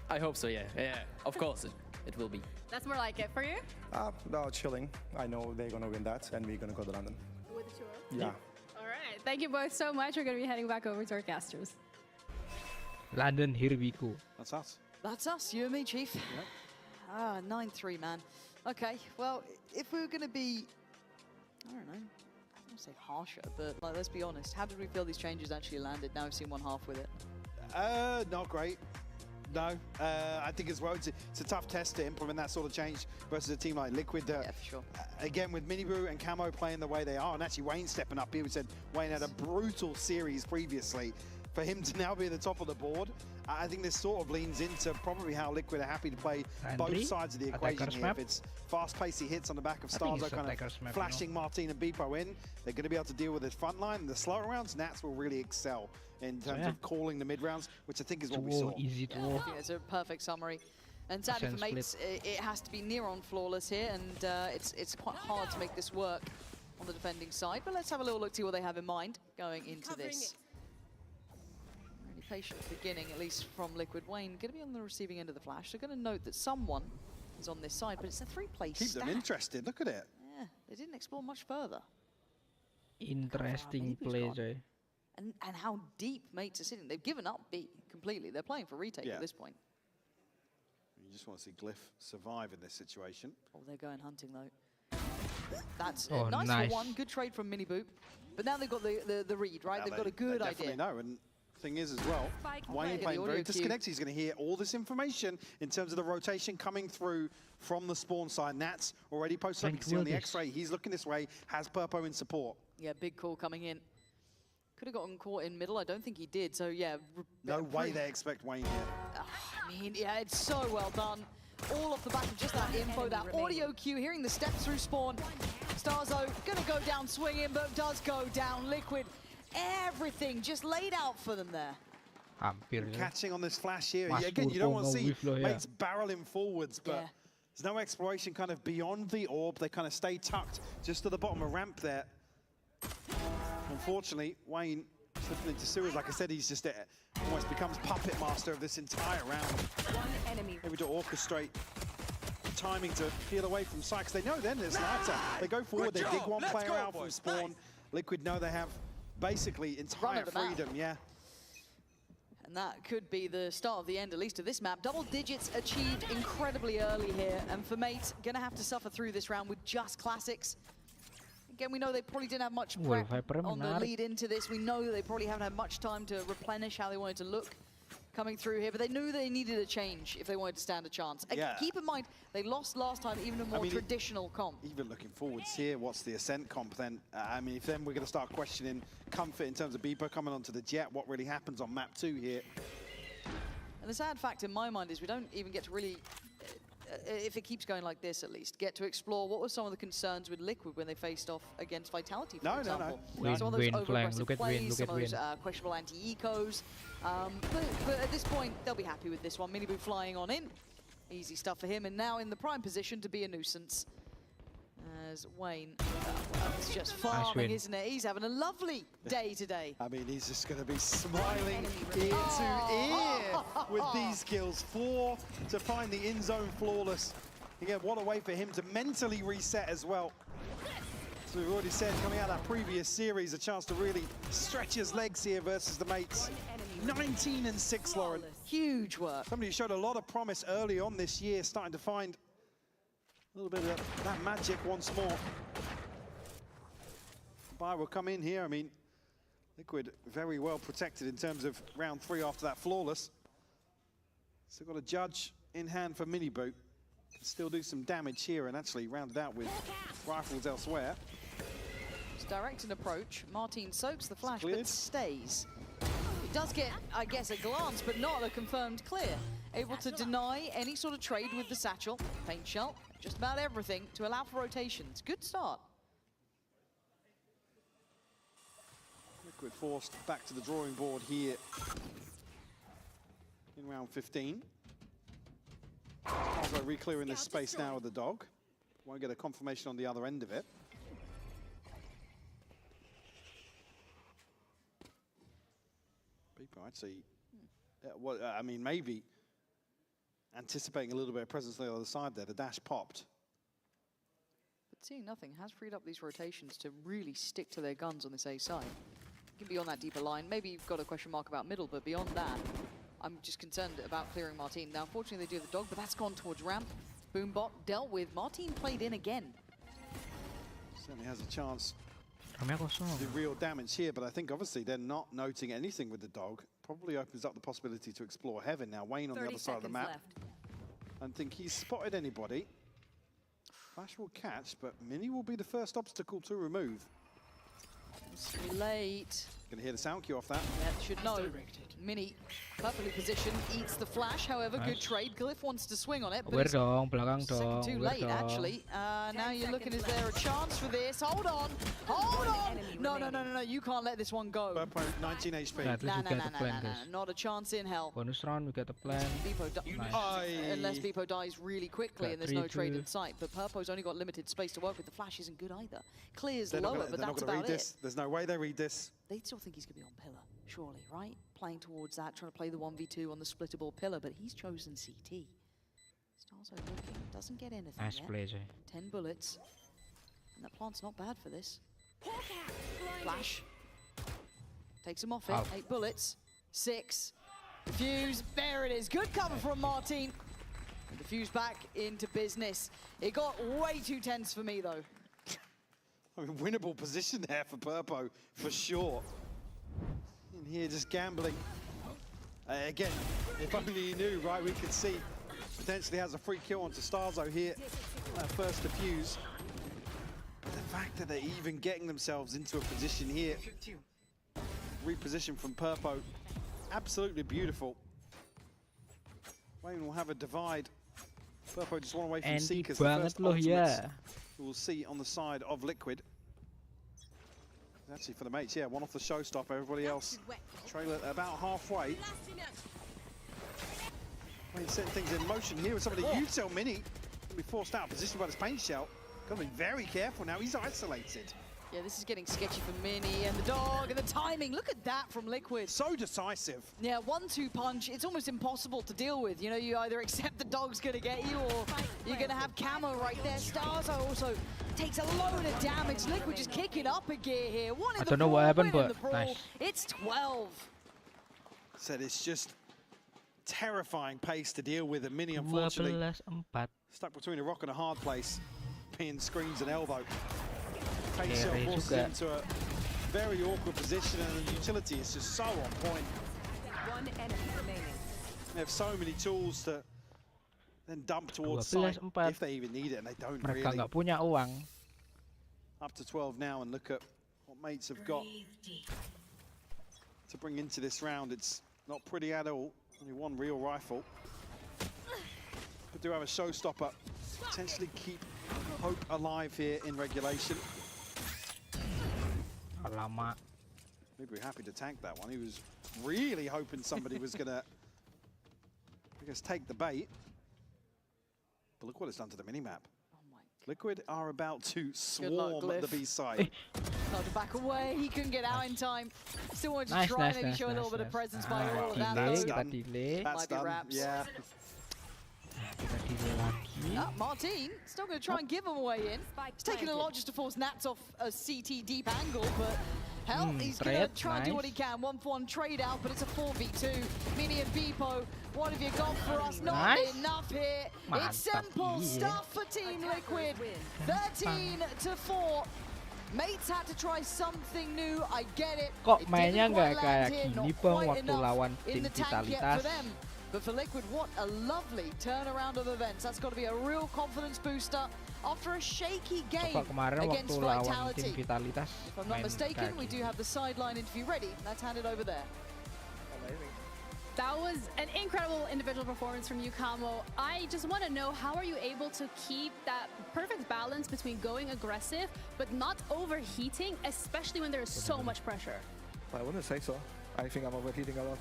I hope so, yeah. Yeah, of course it will be. That's more like it. For you? No, chilling. I know they're gonna win that, and we're gonna go to London. With a 2-0? Yeah. All right. Thank you both so much. We're going to be heading back over to our casters. London, here we go. That's us. That's us, you and me, Chief. Yep. 9-3, man. Okay, well, if we were going to be, I don't know, I don't want to say harsher, but like, let's be honest. How did we feel these changes actually landed? Now we've seen one half with it. Not great. No, I think as well it's a tough test to implement that sort of change versus a team like Liquid. Yeah, for sure. Again, with Miniboo and Camo playing the way they are, and actually Wayne stepping up here. We said Wayne had a brutal series previously. For him to now be at the top of the board, I think this sort of leans into probably how Liquid are happy to play both sides of the equation here. If it's fast-paced hits on the back of Starzo kind of flashing Martin and Beepo in, they're going to be able to deal with his front line. The slower rounds, Nats will really excel in terms of calling the mid-rounds, which I think is what we saw. Easy to I think it's a perfect summary. And sadly for mates, it has to be near on flawless here, and it's quite hard to make this work on the defending side. But let's have a little look, see what they have in mind going into this. Really patient beginning, at least from Liquid. Wayne going to be on the receiving end of the flash. They're going to note that someone is on this side, but it's a 3-play stack. Keep them interested, look at it. Yeah, they didn't explore much further. Interesting play, Jay. And how deep mates are sitting. They've given up B completely. They're playing for retake at this point. You just want to see Glyph survive in this situation. Oh, they're going hunting though. That's nice nice for one. Good trade from Mini Boop. But now they've got the read, right? They've got a good idea. Definitely know. And thing is as well, Wayne playing very disconnected. He's going to hear all this information in terms of the rotation coming through from the spawn side. Nats already posted up. You can see on the X-ray. He's looking this way. Has Purpo in support. Yeah, big call coming in. Could have gotten caught in middle. I don't think he did. So yeah. No way they expect Wayne here. I mean, yeah, it's so well done. All off the back of just that info, that audio cue, hearing the steps through spawn. Starzo gonna go down swinging, but does go down. Liquid, everything just laid out for them there. Catching on this flash here. Again, you don't want to see mates barreling forwards, but there's no exploration kind of beyond the orb. They kind of stay tucked just to the bottom of ramp there. Unfortunately, Wayne slipping into sewers. Like I said, he's just almost becomes puppet master of this entire round. One enemy. Maybe to orchestrate timing to peel away from Sykes. They know then there's lighter. They go forward, they dig one player out from spawn. Liquid know they have basically entire freedom, And that could be the start of the end, at least of this map. Double digits achieved incredibly early here. And for mates, gonna have to suffer through this round with just classics. Again, we know they probably didn't have much prep on the lead into this. We know that they probably haven't had much time to replenish how they wanted to look coming through here, but they knew they needed a change if they wanted to stand a chance. And Yeah. keep in mind, they lost last time, even a more traditional comp. Even looking forwards here, what's the Ascent comp then? I mean, if then we're going to start questioning comfort in terms of Beepo coming onto the Jet, what really happens on map 2 here? And the sad fact in my mind is we don't even get to really, if it keeps going like this at least, get to explore what were some of the concerns with Liquid when they faced off against Vitality, for example. Some of those over-aggressive plays, some of those questionable anti-ecos. But at this point, they'll be happy with this one. Miniboo flying on in. Easy stuff for him, and now in the prime position to be a nuisance. As Wayne, it's just farming, isn't it? He's having a lovely day today. I mean, he's just going to be smiling ear to ear with these kills. 4 to find the in-zone flawless. Again, what a way for him to mentally reset as well. So we've already said, coming out of that previous series, a chance to really stretch his legs here versus the mates. 19 and 6, Lauren. Huge work. Somebody who showed a lot of promise early on this year, starting to find a little bit of that magic once more. Bai will come in here. I mean, Liquid very well protected in terms of round 3 after that flawless. Still got a judge in hand for Miniboo. Can still do some damage here and actually round it out with rifles elsewhere. It's direct an approach. Martin soaks the flash, but stays. He does get, I guess, a glance, but not a confirmed clear. Able to deny any sort of trade with the satchel, paint shell, just about everything to allow for rotations. Good start. Liquid forced back to the drawing board here in round 15. Also re-clearing this space now with the dog. Won't get a confirmation on the other end of it. People actually, I mean, maybe anticipating a little bit of presence on the other side there. The dash popped. But seeing nothing has freed up these rotations to really stick to their guns on this A side. You can be on that deeper line. Maybe you've got a question mark about middle, but beyond that, I'm just concerned about clearing Martin. Now, unfortunately, they do have the dog, but that's gone towards ramp. Boombot dealt with. Martin played in again. Certainly has a chance to do real damage here, but I think obviously they're not noting anything with the dog. Probably opens up the possibility to explore heaven. Now, Wayne on the other side of the map. I don't think he's spotted anybody. Flash will catch, but Mini will be the first obstacle to remove. It's too late. Gonna hear the sound cue off that. Yeah, should know. Mini, perfectly positioned, eats the flash. However, good trade. Glyph wants to swing on it, but it's second too late, actually. Now you're looking, is there a chance for this? Hold on, hold on! No, you can't let this one go. 19 HP. Nah, not a chance in hell. Bonus round, we get the plan. Unless Beepo dies really quickly and there's no trade in sight. But Purpo's only got limited space to work with. The flash isn't good either. Clear's lower, but that's about it. There's no way they read this. They still think he's going to be on pillar, surely, right? Playing towards that, trying to play the 1v2 on the splittable pillar, but he's chosen CT. Stars are looking, doesn't get anything nice yet. play, Jay. 10 bullets, and that plant's not bad for this. Flash. Takes him off it, 8 bullets, 6. Defuse, there it is, good cover from Martin. And Defuse back into business. It got way too tense for me, though. I mean, winnable position there for Purpo, for sure. In here, just gambling. Again, if only he knew, right, we could see potentially has a free kill onto Starzo here. First defuse. But the fact that they're even getting themselves into a position here. Reposition from Purpo. Absolutely beautiful. Wayne will have a divide. Purpo just one away from Seekers. The first ultimates we'll see on the side of Liquid. Actually, for the mates, yeah, one off the showstopper. Everybody else trailer about halfway. Wayne setting things in motion here with some of the Utel Mini. Gonna be forced out of position by this paint shell. Gotta be very careful now. He's isolated. Yeah, this is getting sketchy for Mini and the dog and the timing. Look at that from Liquid. So decisive. Yeah, 1-2 punch. It's almost impossible to deal with. You know, you either accept the dog's gonna get you or you're gonna have camo right there. Starzo also takes a load of damage. Liquid just kicking up a gear here. I don't know what happened, but nice. It's 12. Said it's just terrifying pace to deal with. A Mini, unfortunately, stuck between a rock and a hard place. Pin screens and elbow. Paint shell forces into a very awkward position, and the utility is just so on point. One enemy remaining. They have so many tools to then dump towards 12-4. site if they even need it, and they don't Mereka really. nggak punya uang. Up to 12 now, and look at what mates have got to bring into this round. It's not pretty at all. Only one real rifle. But do have a showstopper. Potentially keep hope alive here in regulation. Lama. Maybe we're happy to tank that one. He was really hoping somebody was gonna, I guess, take the bait. But look what it's done to the minimap. Liquid are about to swarm at the B side. Not to back away, he couldn't get out in time. Still wanted to Nice, try nice, maybe nice, show a little nice, bit of nice. presence by all of that. That's though. done. delay. That's Might be done. wraps. Yeah. Kita delay lagi. Martin still going to try and give him a way in. It's taking a lot just to force Nats off a CT deep angle, but hell, he's going to trade, try and do what he nice. can. 1-for-1 trade out, but it's a 4v2. Mini and Beepo, what have you got for us? Not Nice. enough here. It's Mantap, simple iya. stuff for Team Liquid. 13-4. Mates had to try something new. I get it. Kok It mainnya didn't nggak quite kayak land here, gini not Bang quite waktu enough lawan in tim the tank yet Vitalitas. for them. But for Liquid, what a lovely turnaround of events. That's got to be a real confidence booster after a shaky game Coba kemarin against waktu lawan tim Vitality. Vitalitas. If I'm not main mistaken, kayak we gini. do have the sideline interview ready. Let's hand it over there. That was an incredible individual performance from you, Kamo. I just want to know, how are you able to keep that perfect balance between going aggressive but not overheating, especially when there is so much pressure? I wouldn't say so. I think I'm overheating a lot.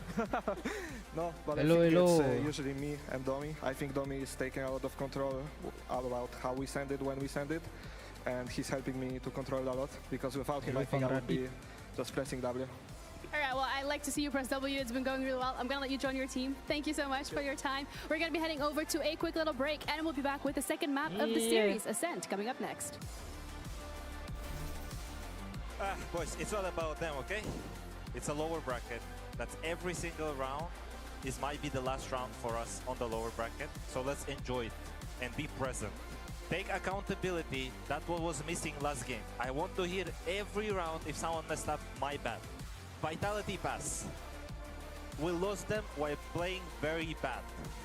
No, but Hello, I think hello. it's usually me and Domi. I think Domi is taking a lot of control about how we send it, when we send it, and he's helping me to control a lot, because without him, Hello, I think I would Conradi. be just pressing W. All right, well, I like to see you press W. It's been going really well. I'm going to let you join your team. Thank you so much for your time. We're going to be heading over to a quick little break, and we'll be back with the second map of the series, Ascent, coming up next. Boys, it's all about them, okay? It's a lower bracket. That's every single round. This might be the last round for us on the lower bracket. So let's enjoy it and be present. Take accountability. That's what was missing last game. I want to hear every round if someone messed up, my bad. Vitality pass. We lost them while playing very bad.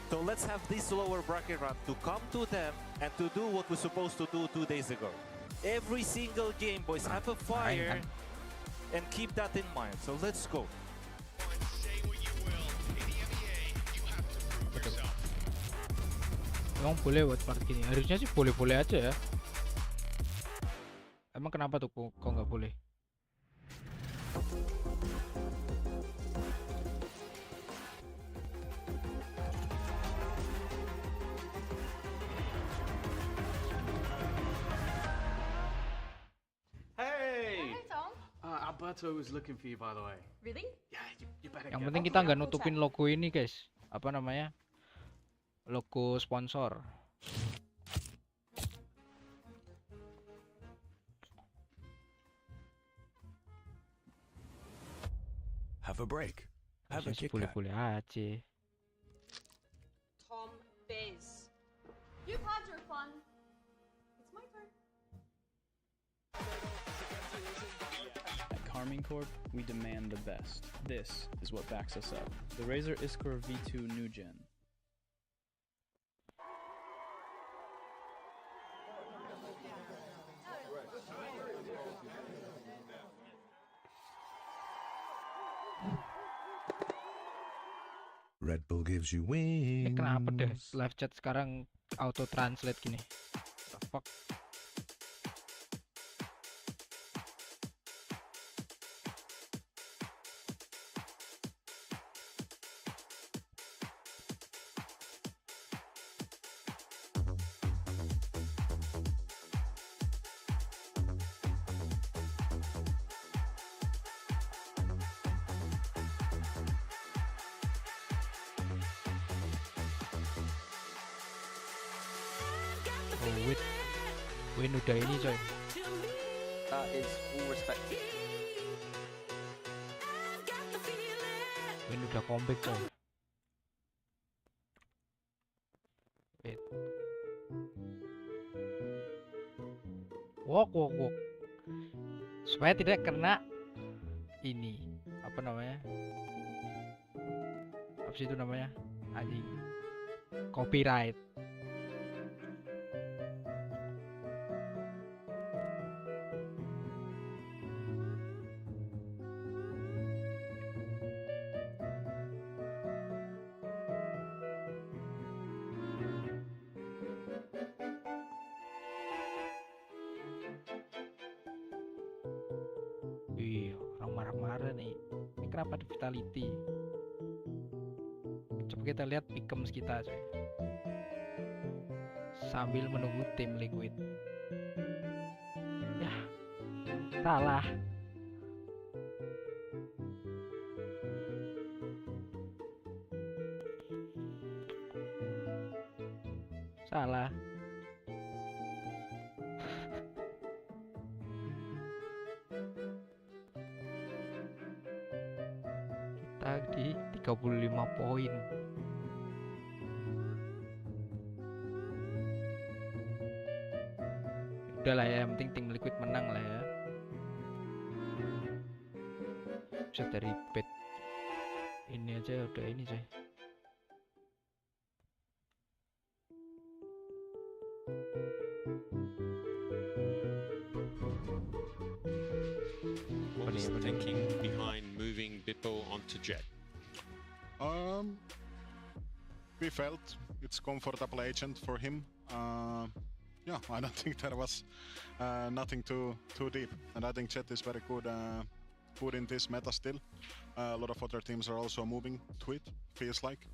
So let's have this lower bracket round to come to them and to do what we're supposed to do 2 days ago. Every single game, boys, have a fire and keep that in mind. So let's go. Emang boleh buat seperti gini? Harusnya sih boleh-boleh aja ya. Emang kenapa tuh kok nggak boleh? Hey! Hi, Tom. Alberto was looking for you, by the way. Really? Yeah, you better Yang get penting kita nggak nutupin logo ini guys. Apa namanya? Logo sponsor. Have a break. Have a Harusnya sih Kit Kat. boleh-boleh aja. Tom Biz. You've had your fun. It's my turn. At Carmine Corp, we demand the best. This is what backs us up. The Razer Iskor V2 New Gen. Red Bull gives you wings. Kenapa deh live chat sekarang auto translate gini? The fuck? Oh, win udah ini coy. That is all respected. Win udah comeback coy. Wait. Walk. Supaya tidak kena ini. Apa namanya? Apa sih itu namanya? Anjing. Copyright. Wih, orang marah-marah nih. Ini kenapa ada vitality? Coba kita lihat pickems kita, coy. Sambil menunggu tim Liquid. Ya, salah. Salah. Kita di 35 poin. Udah lah ya, yang penting tim Liquid menang lah ya. Bisa dari bet ini aja udah ini coy. What was the thinking behind moving Bippo onto Jet? We felt it's comfortable agent for him. Yeah, I don't think there was nothing too deep, and I think Jet is very good in this meta still. A lot of other teams are also moving to it, feels like.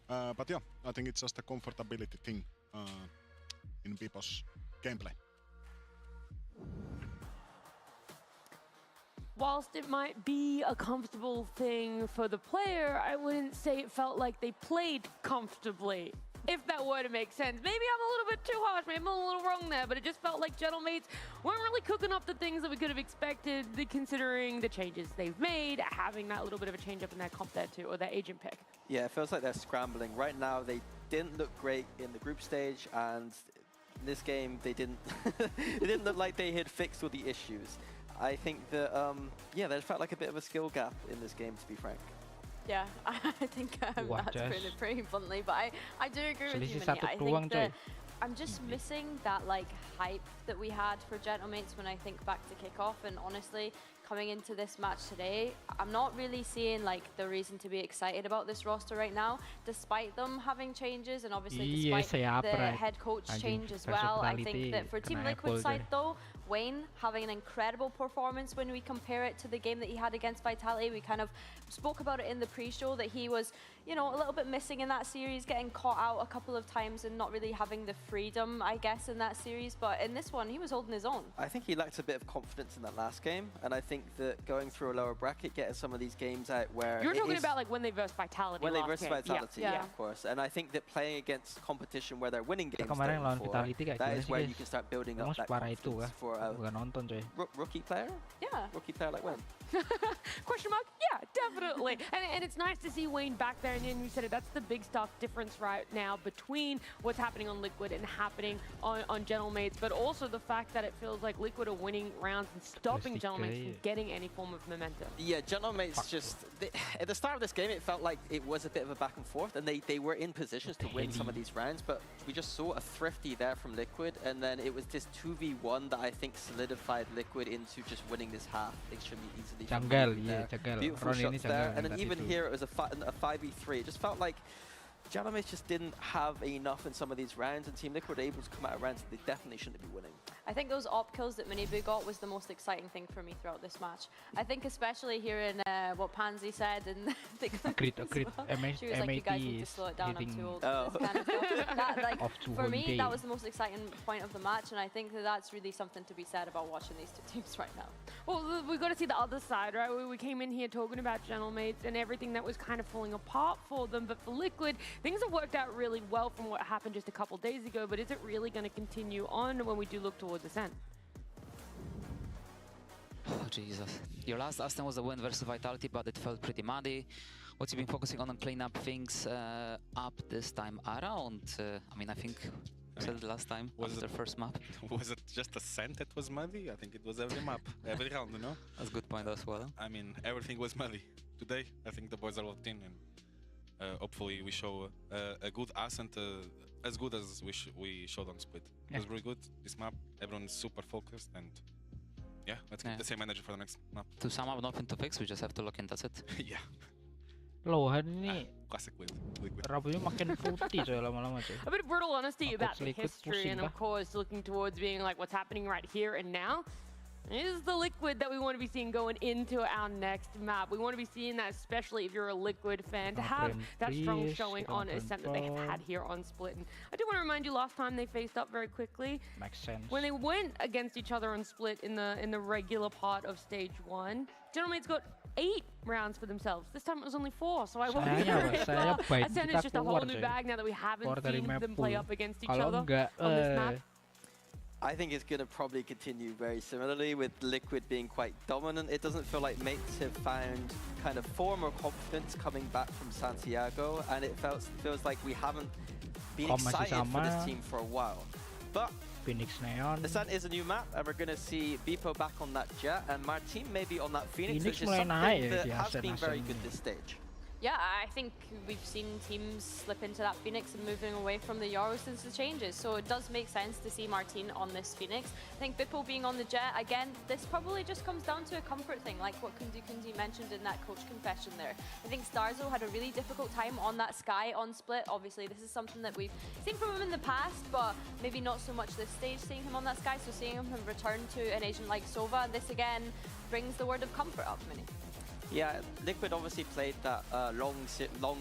But yeah, I think it's just a comfortability thing in Bippo's gameplay. Whilst it might be a comfortable thing for the player, I wouldn't say it felt like they played comfortably, if that were to make sense. Maybe I'm a little bit too harsh, maybe I'm a little wrong there, but it just felt like Gentlemates weren't really cooking up the things that we could have expected, considering the changes they've made, having that little bit of a change up in their comp there too, or their agent pick. Yeah, it feels like they're scrambling. Right now, they didn't look great in the group stage, and in this game, they didn't, it didn't look like they had fixed all the issues. I think that, yeah, there felt like a bit of a skill gap in this game, to be frank. Yeah, I think that's pretty bluntly, but I do agree with you, Minnie. I think that I'm just missing that like hype that we had for Gentlemates when I think back to kickoff, and honestly, coming into this match today, I'm not really seeing like the reason to be excited about this roster right now, despite them having changes and obviously despite the head coach change as well. I think that for Team Liquid side though, Wayne having an incredible performance when we compare it to the game that he had against Vitality. We kind of spoke about it in the pre-show that he was, you know, a little bit missing in that series, getting caught out a couple of times and not really having the freedom, I guess, in that series. But in this one, he was holding his own. I think he lacked a bit of confidence in that last game, and I think that going through a lower bracket, getting some of these games out where you're talking about like when they versed Vitality. When they versed Vitality, yeah, of course. And I think that playing against competition where they're winning games, that is where you can start building up that confidence for a rookie player. Yeah, rookie player like Wayne. Question mark? Yeah, definitely. and it's nice to see Wayne back there. And you said it, that's the big stark difference right now between what's happening on Liquid and happening on Gentlemates, but also the fact that it feels like Liquid are winning rounds and stopping Gentlemates from getting any form of momentum. Yeah, Gentlemates just, at the start of this game, it felt like it was a bit of a back and forth, and they were in positions to win some of these rounds, but we just saw a thrifty there from Liquid, and then it was this 2v1 that I think solidified Liquid into just winning this half extremely easily. Beautiful shots there, and then even here it was a 5v3. It just felt like Gentlemates just didn't have enough in some of these rounds, and Team Liquid were able to come out of rounds that they definitely shouldn't be winning. I think those op kills that Minibu got was the most exciting thing for me throughout this match. I think especially hearing what Pansy said and agreed. She was like, you guys need to slow it down, I'm too old for this kind of stuff. That, like, for me, that was the most exciting point of the match, and I think that that's really something to be said about watching these two teams right now. Well, we've got to see the other side, right? We came in here talking about Gentlemates and everything that was kind of falling apart for them, but for Liquid, things have worked out really well from what happened just a couple days ago, but is it really going to continue on when we do look towards this end? Oh, Jesus. Your last Aston was a win versus Vitality, but it felt pretty muddy. What you've been focusing on and clean up things up this time around? I mean, I think you said it last time, was the first map. Was it just a sand that was muddy? I think it was every map, every round, you know? That's a good point as well. I mean, everything was muddy. Today, I think the boys are locked in, and hopefully we show a good Ascent, as good as we showed on Split. It was really good, this map. Everyone is super focused, and yeah, let's keep the same energy for the next map. To sum up, nothing to fix, we just have to lock in, that's it. Yeah. Lohan ini Classic Liquid. rambutnya makin putih coy lama-lama coy. A bit of brutal honesty about the Liquid history, pusing and of kah? course looking towards being like what's happening right here and now. Is the Liquid that we want to be seeing going into our next map. We want to be seeing that, especially if you're a Liquid fan, to have that strong showing on Ascent that they had here on Split. And I do want to remind you, last time they faced up very quickly. Makes sense. When they went against each other on Split in the regular part of stage 1, Gentleman's got 8 rounds for themselves. This time it was only 4, so I won't be Ascent is just a whole new bag now that we haven't seen them play up against each other on this map. I think it's going to probably continue very similarly with Liquid being quite dominant. It doesn't feel like mates have found kind of form or confidence coming back from Santiago, and it feels like we haven't been excited for this team for a while. But Phoenix Neon. Ascent is a new map, and we're going to see Bipo back on that Jet, and Martin maybe on that Phoenix, which is something that has been very good this stage. Yeah, I think we've seen teams slip into that Phoenix and moving away from the Euro since the changes. So it does make sense to see Martin on this Phoenix. I think Bippo being on the Jet, again, this probably just comes down to a comfort thing, like what Kundi mentioned in that coach confession there. I think Starzo had a really difficult time on that Sky on Split. Obviously, this is something that we've seen from him in the past, but maybe not so much this stage, seeing him on that Sky. So seeing him return to an agent like Sova, this again brings the word of comfort up, Mini. Yeah, Liquid obviously played that long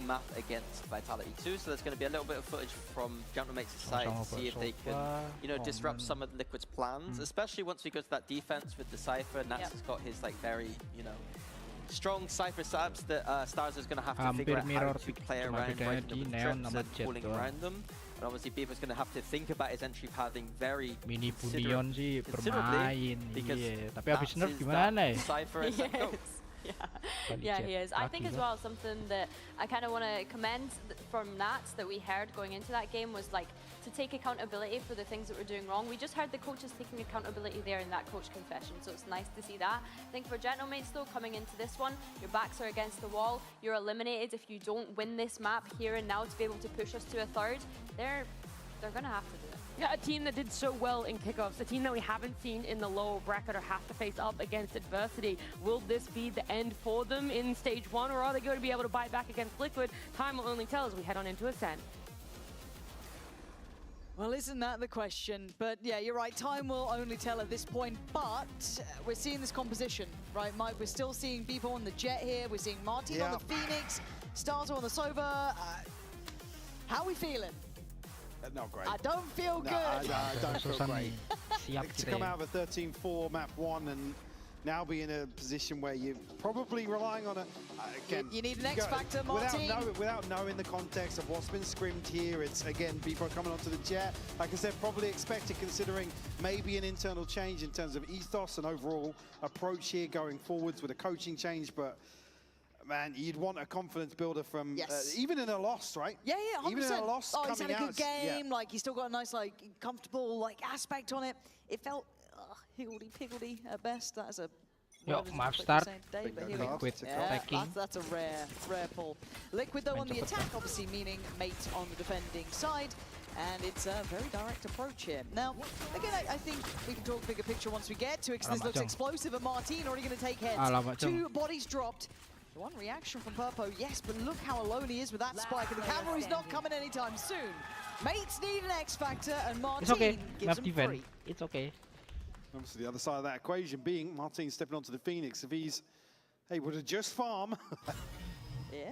map against Vitality too, so there's going to be a little bit of footage from Gentleman's side to see if they can, you know, disrupt some of Liquid's plans, especially once we go to that defense with the Cypher. Nats has got his like very, you know, strong Cypher subs that Stars is going to have to figure out how to play around, breaking them with trips and pulling around them. And obviously Beaver's going to have to think about his entry pathing very considerably, because tapi habis nerf gimana ya? Cypher is Yeah, he is. I think as well something that I kind of want to commend from Nats that we heard going into that game was like to take accountability for the things that we're doing wrong. We just heard the coaches taking accountability there in that coach confession, so it's nice to see that. I think for Gentleman's though, coming into this one, your backs are against the wall. You're eliminated if you don't win this map here and now to be able to push us to a third. They're going to have to do it. Yeah, a team that did so well in kickoffs, a team that we haven't seen in the lower bracket or have to face up against adversity. Will this be the end for them in stage 1, or are they going to be able to bite back against Liquid? Time will only tell as we head on into Ascent. Well, isn't that the question? But yeah, you're right, time will only tell at this point, but we're seeing this composition, right, Mike? We're still seeing Beepo on the Jet here, we're seeing Martin on the Phoenix, Starzo on the Sova. How are we feeling? Not great. I don't feel good. I don't feel great. To come out of a 13-4 map 1 and now be in a position where you're probably relying on a... again, you need an X factor, Martin. Without knowing the context of what's been scrimmed here, it's, again, people coming onto the Jet. Like I said, probably expected considering maybe an internal change in terms of ethos and overall approach here going forwards with a coaching change, but... Man, you'd want a confidence builder from even in a loss, right? Yeah, 100%. Even in a loss, he's had a good game. Yeah. Like he's still got a nice, like, comfortable, like, aspect on it. It felt higgledy-piggledy at best. That is a map start. Liquid that's a rare pull. Liquid though on the attack, obviously meaning mate on the defending side. And it's a very direct approach here. Now, again, I think we can talk bigger picture once we get to it, because this looks explosive. And Martin already going to take heads. 2 bodies dropped. One reaction from Purpo, yes, but look how alone he is with that spike, and the cavalry's not coming anytime soon. Mates need an X factor, and Martin gives him free. It's okay. Obviously, the other side of that equation being Martin stepping onto the Phoenix. If he's able to just farm,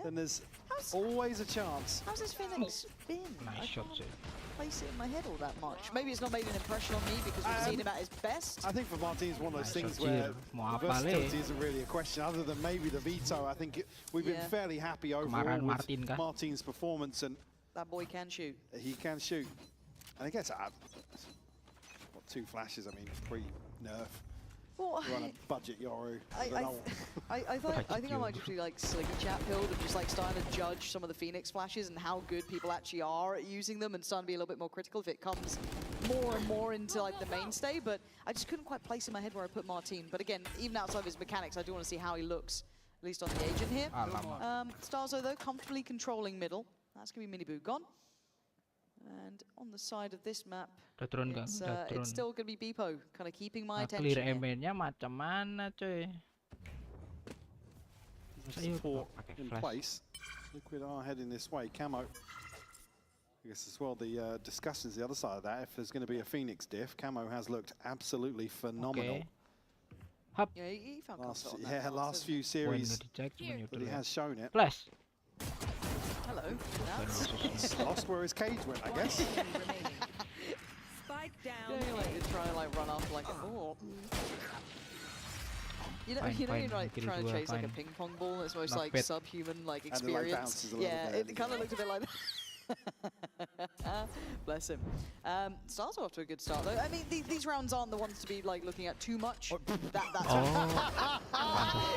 then there's always a chance. How's this Phoenix been? Nice shot, too. Place it in my head all that much. Maybe it's not made an impression on me because we've seen him at his best. I think for Martin, it's one of those things where versatility isn't really a question, other than maybe the veto. I think we've been fairly happy overall with Martin's performance, and that boy can shoot. He can shoot, and I guess what, 2 flashes? I mean, pre-nerf. Well, We're on a budget Yoru. I think I might just be like slicky chat pilled and just like starting to judge some of the Phoenix flashes and how good people actually are at using them, and starting to be a little bit more critical if it comes more and more into like the mainstay. But I just couldn't quite place in my head where I put Martin. But again, even outside of his mechanics, I do want to see how he looks at least on the agent here. Alamak. Starzo, though, comfortably controlling middle. That's going to be Miniboo gone. And on the side of this map, Udah turun kan? Udah turun. it's still going to be Beepo, kind of keeping my Clear attention here. Emea-nya macam mana cuy? Support in place. Liquid are heading this way. Camo. I guess as well the discussions the other side of that. If there's going to be a Phoenix diff, Camo has looked absolutely phenomenal. Okay. Yeah, he found comfort on that pass, last few series that he has shown it. Flash. Hello. He's lost where his cage went, I guess. Spike down. Yeah, you're trying to like run after like oh. You know, Fine, you're fine. like Kill trying to dua, chase like a fine. ping pong ball. It's most Not like bad. subhuman like And it, like, experience. bounces a little Yeah, bit. it kind of looked a bit like that. Bless him. Starts off to a good start though. I mean, these rounds aren't the ones to be like looking at too much. That's Oh.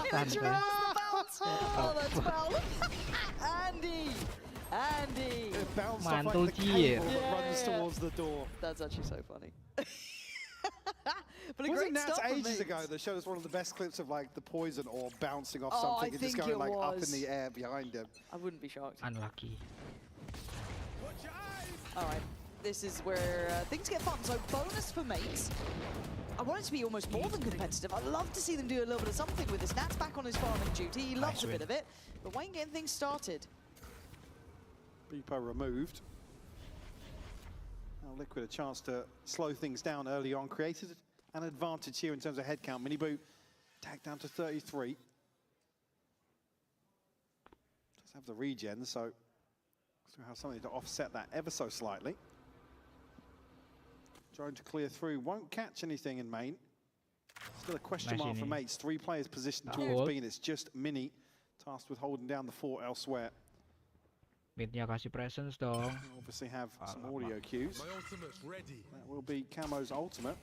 it literally was the bounce. Oh, that's foul. Andy. It bounced off Mantul like the cheer. cable that runs towards the door. That's actually so funny. But a Wasn't great that start from ages Migs. ago that showed us one of the best clips of like the poison orb bouncing off Oh, something I and just think going it like up in was. the air behind him? I wouldn't be shocked. Unlucky. All right, this is where things get fun. So bonus for mates. I want it to be almost more than competitive. I'd love to see them do a little bit of something with this. Nat's back on his farming duty. He loves a bit of it. But Wayne getting things started. Beepo removed. Now Liquid a chance to slow things down early on. Created an advantage here in terms of head count. Miniboo tagged down to 33. Does have the regen, so still have something to offset that ever so slightly. Trying to clear through, won't catch anything in main. Still a question mark for mates. 3 players positioned towards B, and it's just Mini tasked with holding down the fort elsewhere. Mid-nya kasih presence dong. Obviously have some audio cues. That will be Camo's ultimate.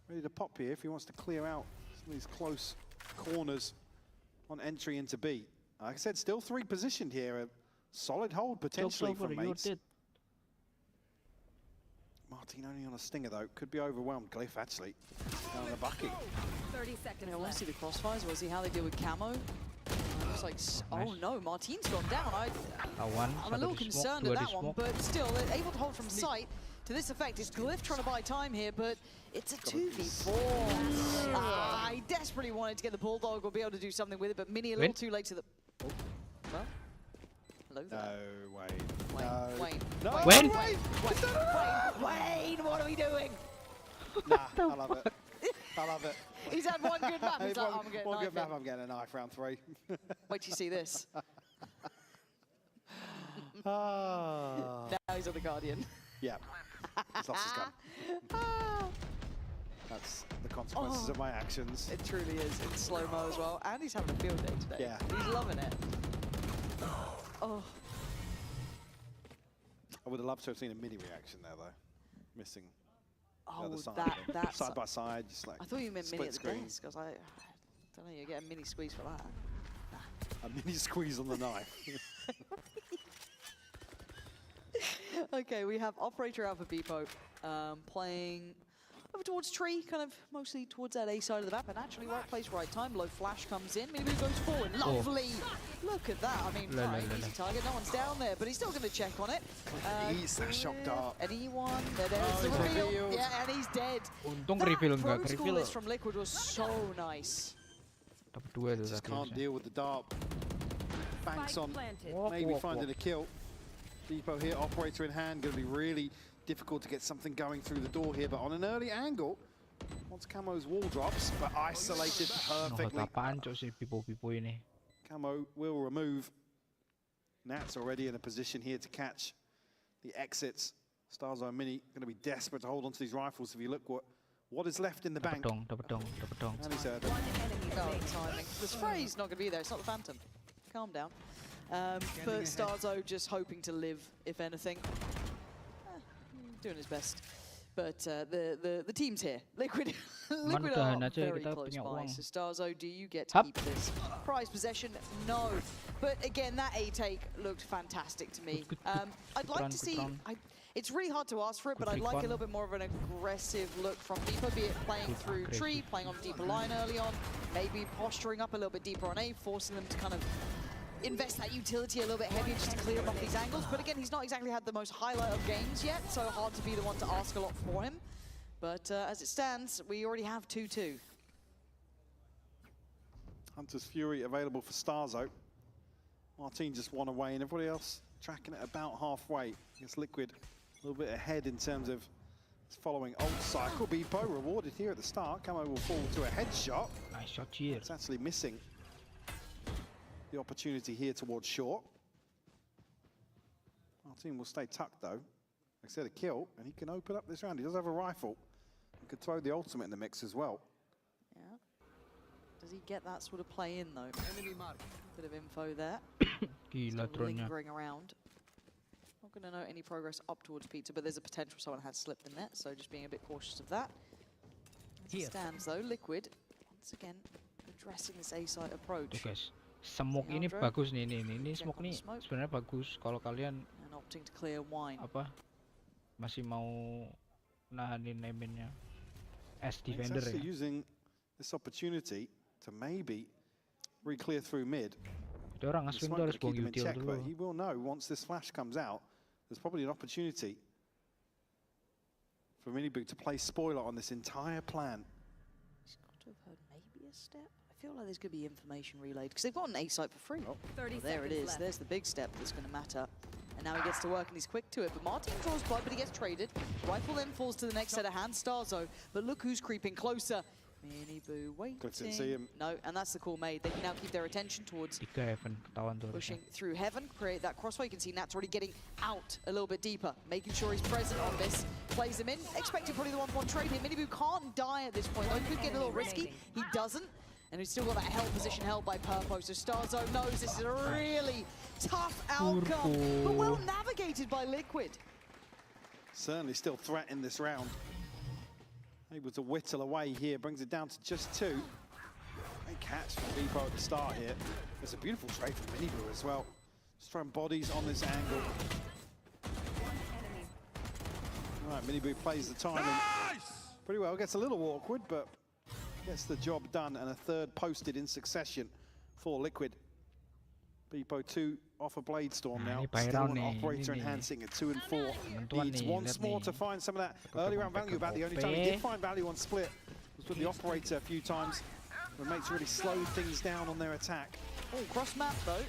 Ready to pop here if he wants to clear out some of these close corners on entry into B. Like I said, still 3 positioned here. A solid hold potentially for mates. Martin only on a stinger though. Could be overwhelmed. Glyph actually down the bucket. 30 seconds I want to see left. the crossfires. We'll see how they deal with Camo. Looks like, oh no, Martin's gone down. I'm a little concerned at that one, but still, they're able to hold from sight. To this effect, it's Glyph trying to buy time here, but it's a 2v4. I desperately wanted to get the Bulldog or be able to do something with it, but Mini a little too late to the... Oh, well, hello there. No, Wayne. Wayne. No. Wayne. Wayne. Wayne, what are we doing? Nah, I love it. I love it. He's had one good map. He's like, I'm getting one a good knife map, I'm getting a knife round 3. Wait till you see this. Ah. Now he's on the Guardian. Yeah. He's lost his gun. That's the consequences of my actions. It truly is, in slow-mo as well. And he's having a field day today. Yeah. He's loving it. Oh. I would have loved to have seen a mini reaction there, though. Missing the Oh, other side. that's... Side by side, just like I thought you meant split mini at the screen. desk. I was like, I don't know, you get a mini squeeze for that. A mini squeeze on the knife. Okay, we have Operator out for Beepo, playing over towards tree, kind of mostly towards that A side of the map, and actually right place, right time. Low flash comes in, Miniboo goes forward, lovely! Look at that, I mean, right, easy target, no one's down there, but he's still going to check on it. Eats that shock dart. An E1, there's the reveal, yeah, and he's dead. Untung That reveal enggak protocol reveal. list from Liquid was so nice. Dapat 2 tuh Just tadi can't harusnya. deal with the dart. Banks on, planted. maybe finding a kill. Beepo here, operator in hand, going to be really difficult to get something going through the door here, but on an early angle, once Camo's wall drops, but isolated perfectly. Apaan cok si Pipo-Pipo ini. Camo will remove. Nat's already in a position here to catch the exits. Starzo Mini going to be desperate to hold onto these rifles. If you look what is left in the bank. Dapat dong. And he's heard One enemy Oh, remaining. timing. The spray's not going to be there. It's not the Phantom. Calm down. But Starzo just hoping to live, if anything. Doing his best. But the team's here. Liquid Liquid Tahan are aja, very kita close punya by. uang. So Starzo, do you get to keep this prize possession? No. But again, that A take looked fantastic to me. I'd like to see. It's really hard to ask for it, but I'd like a little bit more of an aggressive look from Beepo, be it playing through tree, playing on deeper line early on, maybe posturing up a little bit deeper on A, forcing them to kind of invest that utility a little bit heavier just to clear up these angles. But again, he's not exactly had the most highlight of games yet, so hard to be the one to ask a lot for him. But as it stands, we already have 2-2. Hunter's Fury available for Starzo. Martin just one away, and everybody else tracking it about halfway. I guess Liquid a little bit ahead in terms of following ult cycle. Beepo rewarded here at the start. Camo will fall to a headshot. Nice shot here. It's actually missing the opportunity here towards short. Martin will stay tucked though. Like I said, a kill, and he can open up this round. He does have a rifle. He could throw the ultimate in the mix as well. Yeah. Does he get that sort of play in though? Bit of info there. Still lingering around. Not going to know any progress up towards Pizza, but there's a potential someone had slipped the net, so just being a bit cautious of that. As it stands though, Liquid once again addressing this A-side approach. Tuh guys, smoke ini bagus nih, ini smoke nih sebenarnya bagus kalau kalian and opting to clear wine. Apa masih mau nahanin Emea as defender ya. Using this opportunity to maybe re-clear through mid. Dia orang aswin tuh harus buang util dulu. But he will know once this flash comes out, there's probably an opportunity for Miniboo to play spoiler on this entire plan. He's got to have heard maybe a step. I feel like there's going to be information relayed because they've got an A site for free. Oh. 30 well, there it is. Left. There's the big step that's going to matter. And now he gets to work and he's quick to it. But Martin draws blood, but he gets traded. Rifle then falls to the next set of hands, Starzo. But look who's creeping closer. Miniboo waiting. See him. No, and that's the call made. They can now keep their attention towards pushing through Heaven, create that crossfire. You can see Nat's already getting out a little bit deeper, making sure he's present on this. Plays him in, expecting probably the 1-1 trade here. Miniboo can't die at this point. Though he could get a little risky. He doesn't. And he's still got that held position held by Purpo. So Starzo knows this is a really tough outcome, but well navigated by Liquid. Certainly still threatening this round. Able to whittle away here, brings it down to just 2. Great catch from Beepo at the start here. There's a beautiful trade from Miniboo as well. Just throwing bodies on this angle. All right, Miniboo plays the timing pretty well. Gets a little awkward, but gets the job done, and a third posted in succession for Liquid. Beepo 2 off a Blade Storm now. Still an operator enhancing at 2 and 4. Needs once more to find some of that early round value. About the only time he did find value on split was with the operator a few times. The mates really slowed things down on their attack. Oh, cross map though.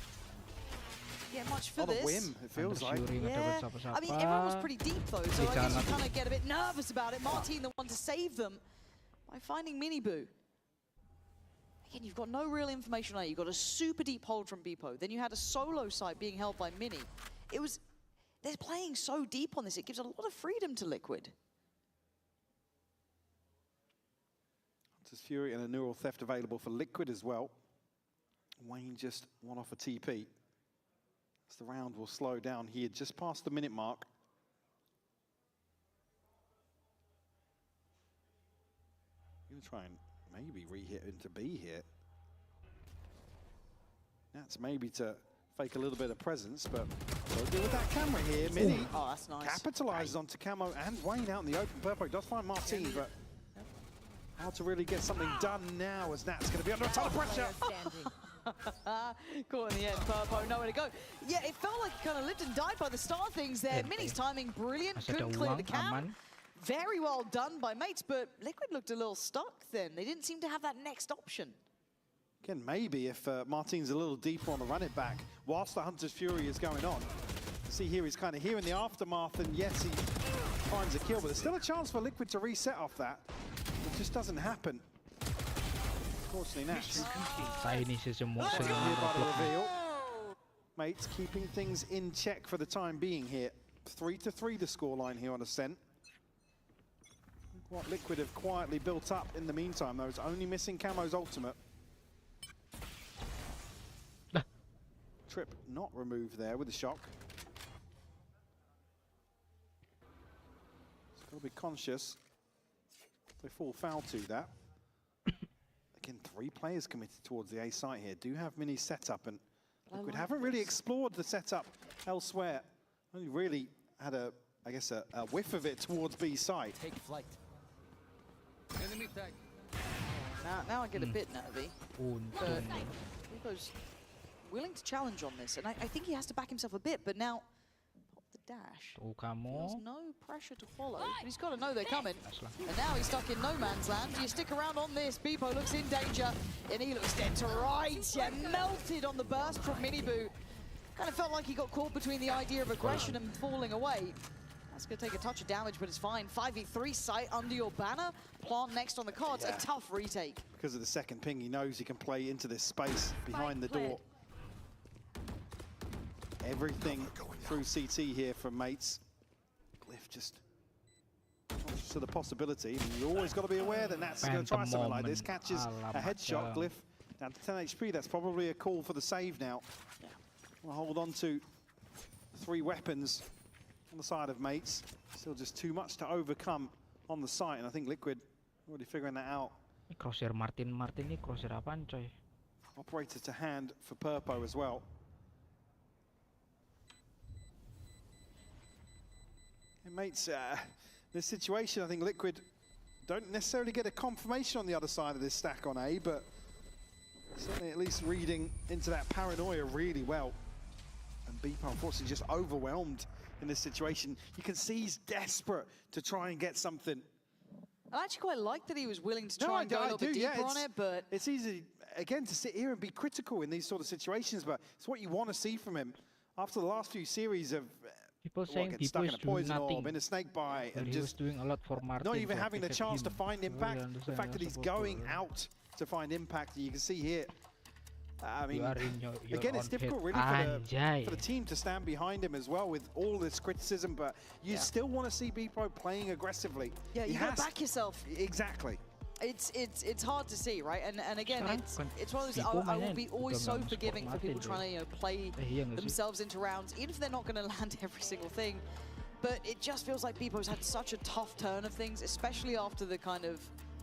Yeah, much for this. On a whim, it feels like. Yeah. I mean, everyone was pretty deep though, so I guess you kind of get a bit nervous about it. Martin, the one to save them by finding Miniboo. Again, you've got no real information on it. You've got a super deep hold from Beepo. Then you had a solo site being held by Mini. They're playing so deep on this, it gives a lot of freedom to Liquid. Hunter's Fury and a neural theft available for Liquid as well. Wayne just one off a TP. As the round will slow down here, just past the minute mark. I'm gonna try and maybe re-hit into B here. That's maybe to fake a little bit of presence, but we'll deal with that camera here. Mini that's nice. Capitalizes onto Camo and Wayne out in the open. Purple does find Martin, but how to really get something done now as Nat's going to be under a ton of pressure. Caught in the end, Purpo, nowhere to go. Yeah, it felt like he kind of lived and died by the start of things there. Mini's timing brilliant, couldn't clear the cam. Very well done by mates, but Liquid looked a little stuck then. They didn't seem to have that next option. Again, maybe if Martin's a little deeper on the run it back, whilst the Hunter's Fury is going on. See here, he's kind of here in the aftermath, and yes, he finds a kill, but there's still a chance for Liquid to reset off that. It just doesn't happen. Unfortunately, Nash. Here by the reveal. Mates keeping things in check for the time being here. 3-3 the scoreline here on Ascent. What Liquid have quietly built up in the meantime, though, is only missing Camo's ultimate. Trip not removed there with the shock. It's got to be conscious. They fall foul to that. Again, 3 players committed towards the A site here. Do have Mini set up, and Liquid haven't really explored the setup elsewhere. Only really had a, I guess, a whiff of it towards B side. Take flight. Enemy tag. Now I get a bit nervy. But Rico's willing to challenge on this, and I think he has to back himself a bit, but now the dash. There's no pressure to follow, but he's got to know they're coming. And now he's stuck in no man's land. Do you stick around on this? Beepo looks in danger, and he looks dead to rights. Yeah, melted on the burst from Miniboo. Kind of felt like he got caught between the idea of aggression and falling away. That's going to take a touch of damage, but it's fine. 5v3 sight under your banner. Plant next on the cards. A tough retake. Because of the second ping, he knows he can play into this space behind the door. Everything through CT here from mates. Glyph just to the possibility. You always got to be aware that Nats is going to try something like this. Catches a headshot. Glyph down to 10 HP. That's probably a call for the save now. We'll hold on to 3 weapons on the side of mates. Still just too much to overcome on the site, and I think Liquid already figuring that out. Crosshair Martin ini crosshair apaan coy? Operator to hand for Purpo as well. And mates, this situation, I think Liquid don't necessarily get a confirmation on the other side of this stack on A, but certainly at least reading into that paranoia really well. And Beepo unfortunately just overwhelmed in this situation. You can see he's desperate to try and get something. I actually quite like that he was willing to try and go a little bit deeper on it, but... It's easy, again, to sit here and be critical in these sort of situations, but it's what you want to see from him. After the last few series of people saying getting stuck in a poison orb, in a snake bite, and just doing a lot for Martin, not even having the chance to find impact. The fact that he's going out to find impact, you can see here. I mean, again, it's difficult really for the team to stand behind him as well with all this criticism, but you still want to see Beepo playing aggressively. Yeah, you got to back yourself. Exactly. It's hard to see, right? And again, it's one of those. I will be always so forgiving for people trying to play themselves into rounds, even if they're not going to land every single thing. But it just feels like Beepo's had such a tough turn of things, especially after the kind of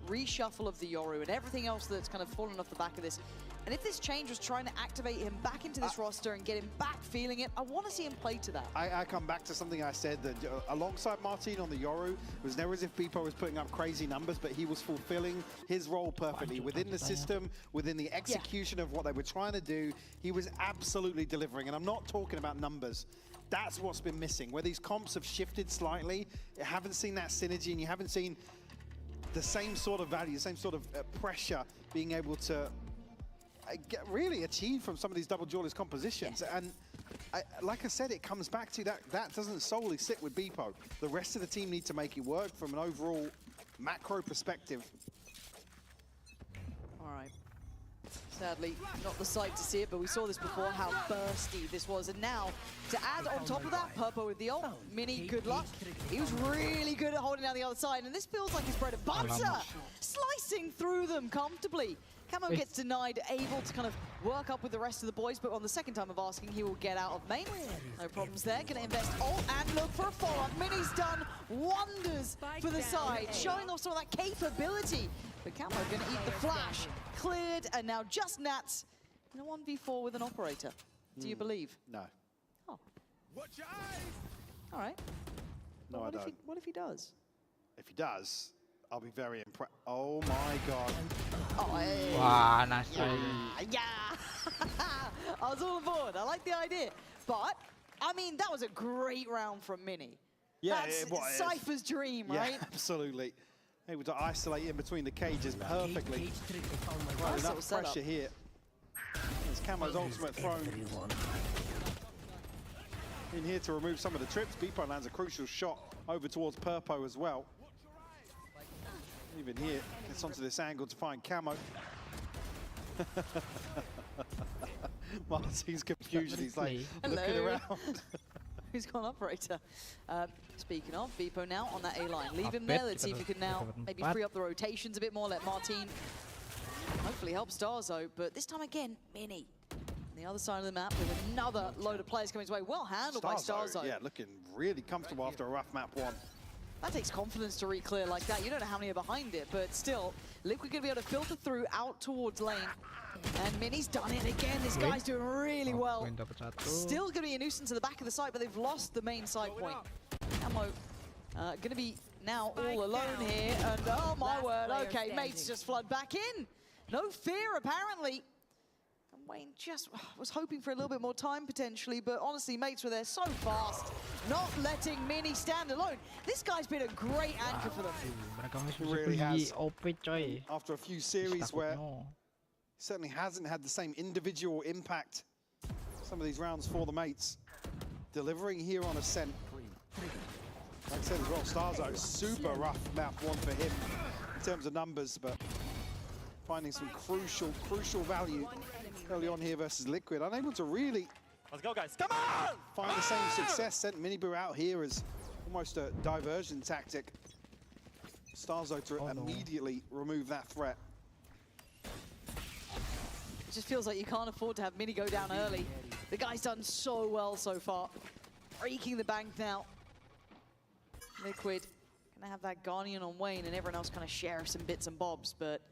reshuffle of the Yoru and everything else that's kind of fallen off the back of this. And if this change was trying to activate him back into this roster and get him back feeling it, I want to see him play to that. I come back to something I said, that alongside Martin on the Yoru, it was never as if Beepo was putting up crazy numbers, but he was fulfilling his role perfectly within the system, within the execution of what they were trying to do. He was absolutely delivering, and I'm not talking about numbers. That's what's been missing, where these comps have shifted slightly. You haven't seen that synergy, and you haven't seen the same sort of value, the same sort of pressure being able to really achieve from some of these double jawless compositions. And like I said, it comes back to that doesn't solely sit with Beepo. The rest of the team need to make it work from an overall macro perspective. All right. Sadly, not the sight to see it, but we saw this before, how bursty this was. And now, to add on top of that, Purpo with the ult, Mini, good luck. He was really good at holding down the other side, and this feels like his bread and butter, slicing through them comfortably. Camo gets denied, able to kind of work up with the rest of the boys, but on the second time of asking, he will get out of main. No problems there, gonna invest ult and look for a follow-up. Mini's done wonders for the side, showing off some of that capability. But Camo gonna eat the flash. Cleared, and now just Nats in a 1v4 with an operator. Do you believe? No. Oh. All right. No, I don't. What if he does? If he does, I'll be very impressed. Oh my god. Oh, hey. Wow, nice try. Yeah. I was all aboard. I like the idea. But, I mean, that was a great round from Mini. Yeah, that's it was. Cypher's dream, right? Yeah, absolutely. Able to isolate in between the cages perfectly. Nice enough pressure here. There's Camo's ultimate thrown in here to remove some of the trips. Beepo lands a crucial shot over towards Purpo as well. Even here, gets onto this angle to find Camo. Martin's confusion, he's like looking around. Who's gone operator? Speaking of, Beepo now on that A-line. Leave him there. Let's see if you can now maybe free up the rotations a bit more. Let Martin hopefully help Starzo. But this time again, Mini. On the other side of the map with another load of players coming his way. Well handled by Starzo. Yeah, looking really comfortable after a rough map one. That takes confidence to re-clear like that. You don't know how many are behind it, but still, Liquid going to be able to filter through out towards lane. And Mini's done it again. This guy's doing really well. Poin dapat satu. Still going to be a nuisance to the back of the site, but they've lost the main side point. Camo going to be now all alone here. And oh my word, okay, mates just flood back in. No fear, apparently. And Wayne just was hoping for a little bit more time, potentially, but honestly, mates were there so fast, not letting Mini stand alone. This guy's been a great anchor for them. He really has. OP coy. After a few series where he certainly hasn't had the same individual impact, some of these rounds for the mates. Delivering here on Ascent. Like I said as well, Starzo, super rough map one for him in terms of numbers, but finding some crucial value early on here versus Liquid. Unable to really Let's go, guys. Come on! find the same success. Sent Miniboo out here as almost a diversion tactic. Starzo to immediately remove that threat. It just feels like you can't afford to have Mini go down early. The guy's done so well so far. Breaking the bank now. Liquid gonna have that Guardian on Wayne and everyone else kind of share some bits and bobs, but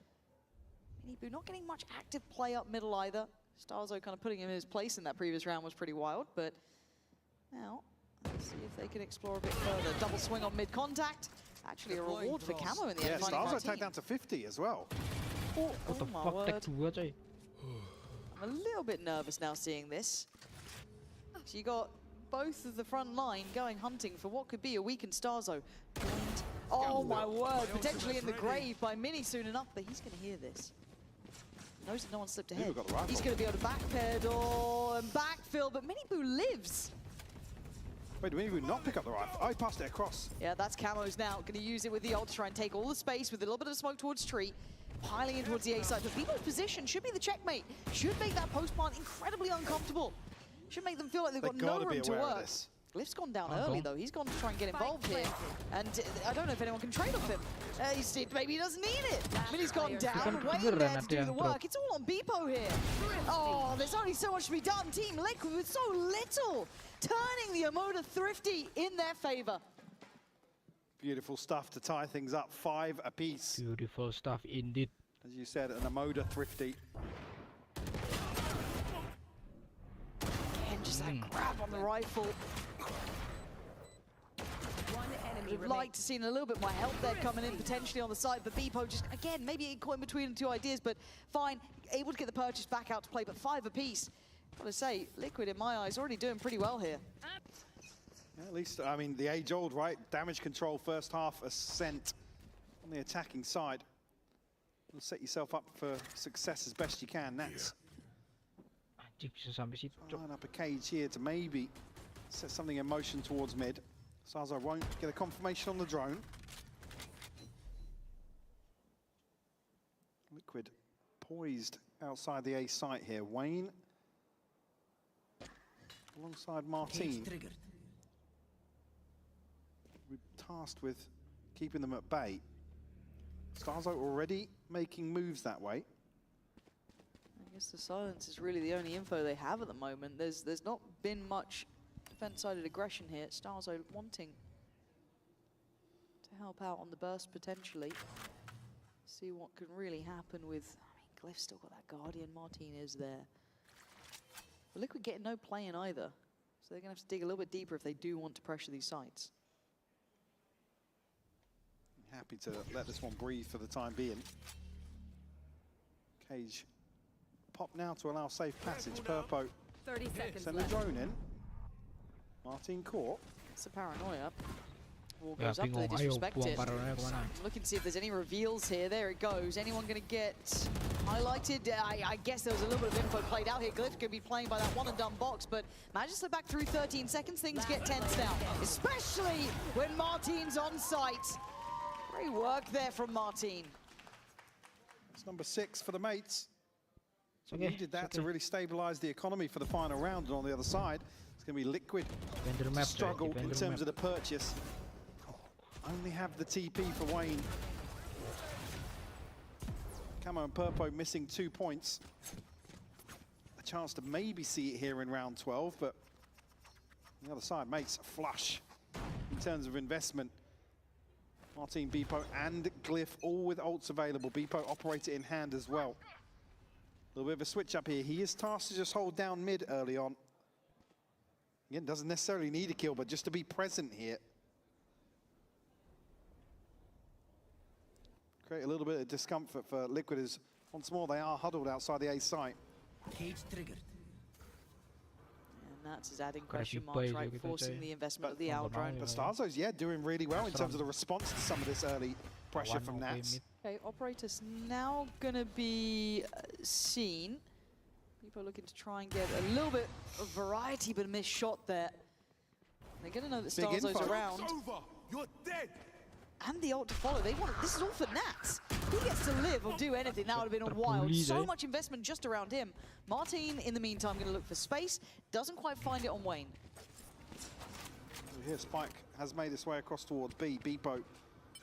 Miniboo not getting much active play up middle either. Starzo kind of putting him in his place in that previous round was pretty wild, but now let's see if they can explore a bit further. Double swing on mid contact. Actually a reward for Camo in the end. Yeah, Starzo tagged down to 50 as well. What the fuck, tag 2 coy. I'm a little bit nervous now seeing this. So you got both of the front line going hunting for what could be a weakened Starzo. Oh my word, potentially in the grave by Mini soon enough, but he's going to hear this. Knows that no one slipped ahead. He's going to be able to backpedal and backfill, but Miniboo lives. Wait, did Miniboo not pick up the rifle? Oh, he passed it across. Yeah, that's Camo's now. Going to use it with the ult to try and take all the space with a little bit of smoke towards tree. Piling in towards the A side, but People's position should be the checkmate. Should make that post plant incredibly uncomfortable. Should make them feel like they've got no room to work. Glyph's gone down early though. He's gone to try and get involved here. And I don't know if anyone can trade off him. Maybe he doesn't need it. Mini's gone down. Wayne there to do the work. It's all on Beepo here. Oh, there's only so much to be done. Team Liquid with so little. Turning the Emoda Thrifty in their favor. Beautiful stuff to tie things up, 5 apiece. Beautiful stuff indeed. As you said, an Emoda Thrifty. Again, just that grab on the rifle. Would have liked to seen a little bit more help there coming in potentially on the side, but Beepo just, again, maybe caught in between the two ideas, but fine, able to get the purchase back out to play, but 5 apiece. Gotta say, Liquid in my eyes already doing pretty well here. Yeah, at least, I mean, the age-old, right? Damage control first half, Ascent on the attacking side. You'll set yourself up for success as best you can. That's line up a cage here to maybe set something in motion towards mid. Starzo won't get a confirmation on the drone. Liquid poised outside the A site here. Wayne alongside Martin. We're tasked with keeping them at bay. Starzo already making moves that way. I guess the silence is really the only info they have at the moment. There's not been much defense-sided aggression here. Starzo wanting to help out on the burst potentially. See what can really happen with, I mean, Glyph's still got that Guardian, Martin is there. But Liquid getting no play in either. So they're gonna have to dig a little bit deeper if they do want to pressure these sites. Happy to let this one breathe for the time being. Cage pop now to allow safe passage. Purpo 30 seconds send the left. drone in. Martin caught. It's a paranoia. Wall goes up, do they disrespect it? Looking to see if there's any reveals here. There it goes. Anyone going to get highlighted? I guess there was a little bit of info played out here. Glyph could be playing by that one and done box, but managed to slip back through 13 seconds. Things get tense now, especially when Martin's on site. Great work there from Martin. It's number 6 for the mates. So needed that to really stabilize the economy for the final round. And on the other side, it's going to be Liquid to struggle in terms of the purchase. Only have the TP for Wayne. Camo and Purpo missing 2 points. A chance to maybe see it here in round 12, but on the other side, mates flush in terms of investment. Martin, Beepo, and Glyph all with ults available. Beepo operator in hand as well. little bit of a switch up here. He is tasked to just hold down mid early on. Again, doesn't necessarily need a kill, but just to be present here. Create a little bit of discomfort for Liquid as once more they are huddled outside the A site. Cage triggered. And that's his adding question marks, right? Forcing the investment of the Owl drone. But Starzo's, yeah, doing really well in terms of the response to some of this early pressure from Nats. Okay, Operator's now going to be seen. People are looking to try and get a little bit of variety, but a missed shot there. They're going to know that Starzo's around. You're dead. And the ult to follow. They want this is all for Nats. He gets to live or do anything. That would have been a wild. So much investment just around him. Martin, in the meantime, going to look for space. Doesn't quite find it on Wayne. Here, Spike has made his way across towards B. Beepo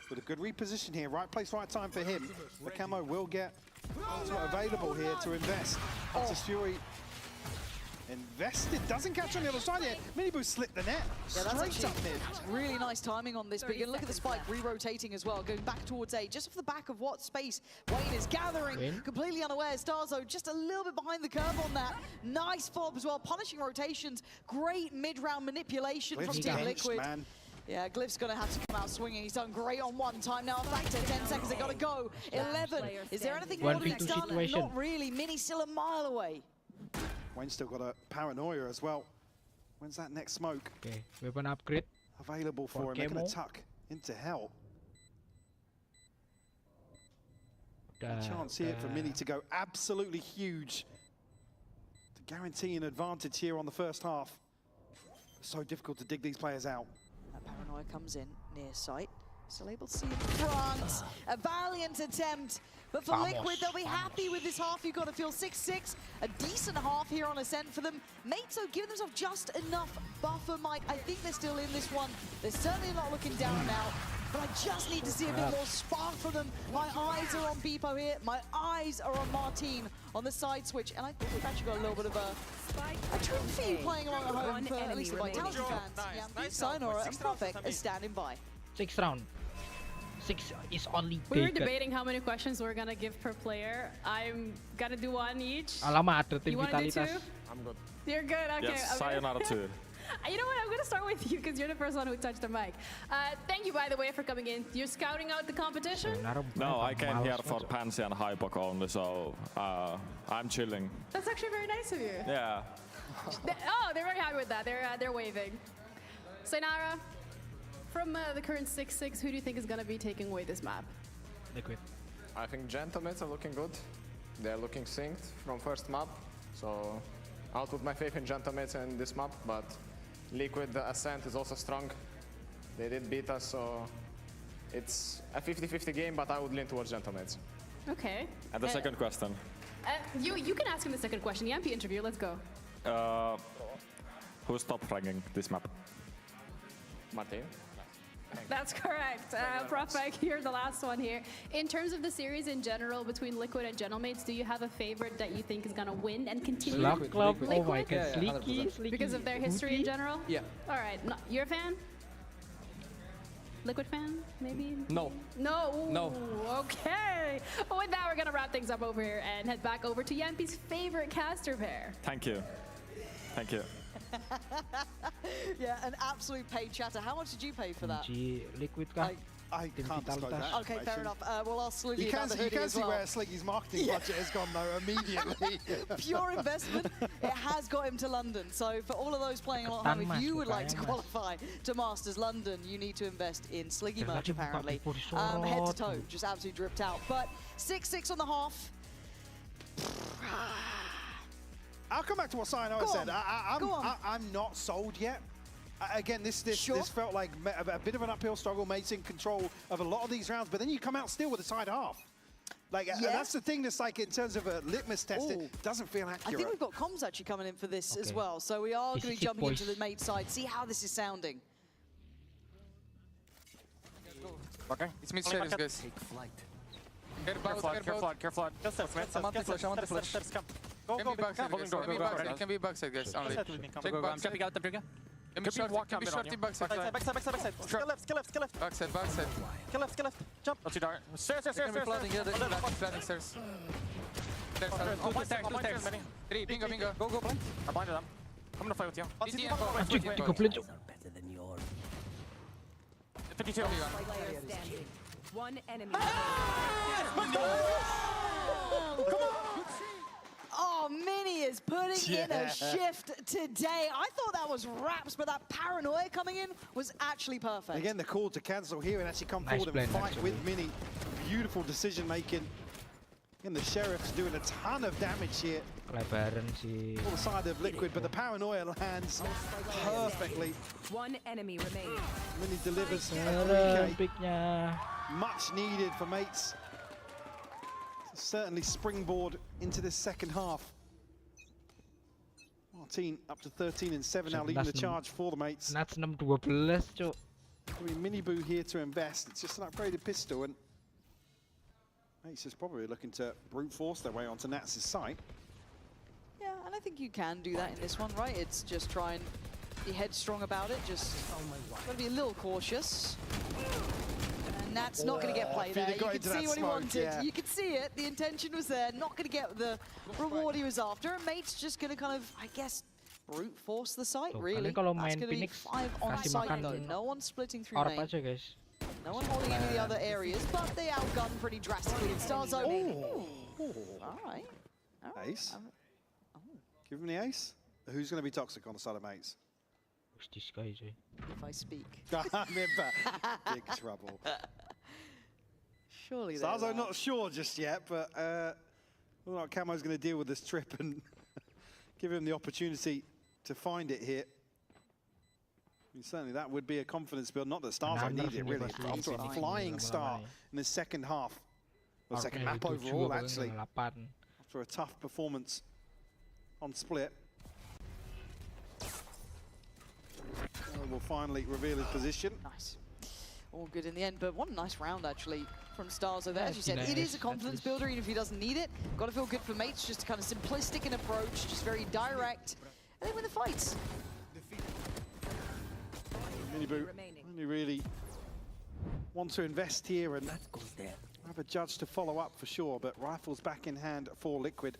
with a good reposition here. Right place, right time for him. The camo will get available here to invest. That's Fury. Invested, doesn't catch on the other side here. Miniboo slipped the net. Yeah, that's straight up mid. Really nice timing on this. But you can look at the Spike re-rotating as well, going back towards A, just off the back of what space Wayne is gathering. Completely unaware. Starzo just a little bit behind the curve on that. Nice follow-up as well, punishing rotations. Great mid-round manipulation from Team Liquid. Man. Yeah, Glyph's going to have to come out swinging. He's done great on one time. Now back to 10 seconds. They've got to go. 11. Is there anything more that he's done? Not really. Mini's still a mile away. Wayne's still got a paranoia as well. When's that next smoke? Okay, weapon upgrade. Available for him. They're going to tuck into hell. A chance here for Mini to go absolutely huge. To guarantee an advantage here on the first half. So difficult to dig these players out. That paranoia comes in near sight. Still able to see in front. A valiant attempt. But for Liquid, they'll be happy with this half. You've got to feel 6-6. A decent half here on Ascent for them. Mates, though, giving themselves just enough buffer, Mike. I think they're still in this one. They're certainly not looking down now. But I just need to see a bit more spark from them. My eyes are on Beepo here. My eyes are on Martin on the side switch. And I think we've actually got a little bit of a treat for you playing along at home for at least the Vitality fans. Yeah, Sinora and Prophet are standing by. 6th round. 6 is only We were debating how many questions we're gonna give per player. I'm gonna do one each. Alamak, ada tim You wanna do Vitalitas. two? I'm good. You're good, okay. Yes, sayonara too. You know what, I'm gonna start with you because you're the first one who touched the mic. Thank you, by the way, for coming in. You're scouting out the competition? No, I came here for Pansy and Hypok only, so I'm chilling. That's actually very nice of you. Yeah. They're very happy with that. They're waving. Sainara, from the current 6-6, who do you think is going to be taking away this map? Liquid. I think Gentlemen are looking good. They're looking synced from first map. So I'll put my faith in Gentlemen in this map, but Liquid, the Ascent is also strong. They did beat us, so it's a 50-50 game, but I would lean towards Gentlemen. Okay. And the second question. You can ask him the second question. The MP interview, let's go. Who's top ranking this map? Martin. That's correct. Prophet, you're the last one here. In terms of the series in general, between Liquid and Gentlemates, do you have a favorite that you think is going to win and continue? Slug Club, Liquid? oh my god, Sleeky. Because of their history in general? Yeah. All right, no, you're a fan? Liquid fan, maybe? No. No? No. Okay. Well, with that, we're going to wrap things up over here and head back over to Yampi's favorite caster pair. Thank you. Thank you. Yeah, an absolute paid chatter. How much did you pay for that? Liquid kah? I can't disclose that. Okay, fair enough. We'll ask Sluggy You about the can hoodie as see well. where Sliggy's marketing budget has gone, though, immediately. Pure investment. It has got him to London. So for all of those playing along at home, if you would like to qualify to Masters London, you need to invest in Sliggy merch, apparently. Head to toe, just absolutely dripped out. But 6-6 on the half. I'll come back to what Sayonara said. I'm not sold yet. Again, this felt like a bit of an uphill struggle. Mates in control of a lot of these rounds, but then you come out still with a side half. Like that's the thing that's like in terms of a litmus test, it doesn't feel accurate. I think we've got comms actually coming in for this as well. So we are going to be jumping into the mate side, see how this is sounding. Okay, it's mid series, guys. Take flight. Careful. Just I'm on the flash. Go. It can be backside, guys. Only. Check backside. Jumping out the trigger. Can be short, backside. Backside. Skill left. Backside. Skill left. Jump. Not too dark. Stairs. Planting stairs. Two stairs. 3, bingo. Go, blind. I blinded them. I'm gonna fight with you. Better than yours. 52. Player standing. One enemy. Oh, Mini is putting in a shift today. I thought that was wraps, but that paranoia coming in was actually perfect. Again, the call to cancel here and actually come Nice forward and blend, fight with Mini. Beautiful decision making. And the Sheriff's doing a ton of damage here. Kelebaran sih. On the side of Liquid, but the paranoia lands perfectly. One enemy remaining. Mini delivers a Keren 3K. picknya. Much needed for mates. Certainly springboard into this second half. Martin up to 13-7 now, leading the charge for the mates. Nats 6-12, cuk. I mean, Miniboo here to invest. It's just an upgraded pistol, and mates is probably looking to brute force their way onto Nats' site. Yeah, and I think you can do that in this one, right? It's just try and be headstrong about it. Just gotta be a little cautious. And Nat's not going to get played there. You can see what he wanted. You can see it. The intention was there. Not going to get the reward he was after. And Mate's just going to kind of, I guess, brute force the site, really. That's going to be 5 on site, though. No one splitting through main. Aja, guys. No one holding any of the other areas, but they outgun pretty drastically in Starzo. All right. Ace. Give him the ace. Who's going to be toxic on the side of mates? Who's this guy, Jay? If I speak. I'm in big trouble. Surely Starzo not sure just yet, but looks like Camo's going to deal with this trip and give him the opportunity to find it here. I mean, certainly that would be a confidence build. Not that Starzo needed it, really. After a flying start in the second half, or second map overall, actually. After a tough performance on Split. Will finally reveal his position. Nice. All good in the end, but what a nice round, actually, from Starzo there. As you said, it is a confidence builder, even if he doesn't need it. Got to feel good for mates, just kind of simplistic in approach, just very direct, and they win the fights. Miniboo only really want to invest here and have a judge to follow up for sure, but rifles back in hand for Liquid.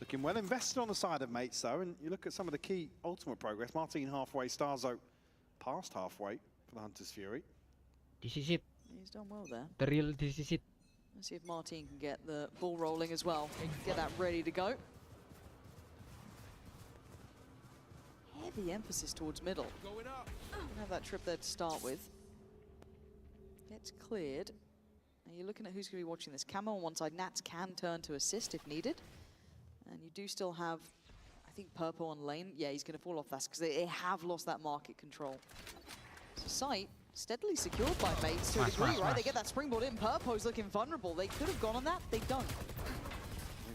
Looking well invested on the side of mates, though, and you look at some of the key ultimate progress. Martin halfway, Starzo past halfway for the Hunter's Fury. This is it. He's done well there. The real this is it. Let's see if Martin can get the ball rolling as well. Get that ready to go. Heavy emphasis towards middle. Don't have that trip there to start with. Gets cleared. Now you're looking at who's going to be watching this. Camo on one side. Nats can turn to assist if needed. And you do still have, I think, Purple on lane. Yeah, he's going to fall off that because they have lost that market control. So site steadily secured by mates to a degree, right? They get that springboard in. Purpo's looking vulnerable. They could have gone on that. They don't.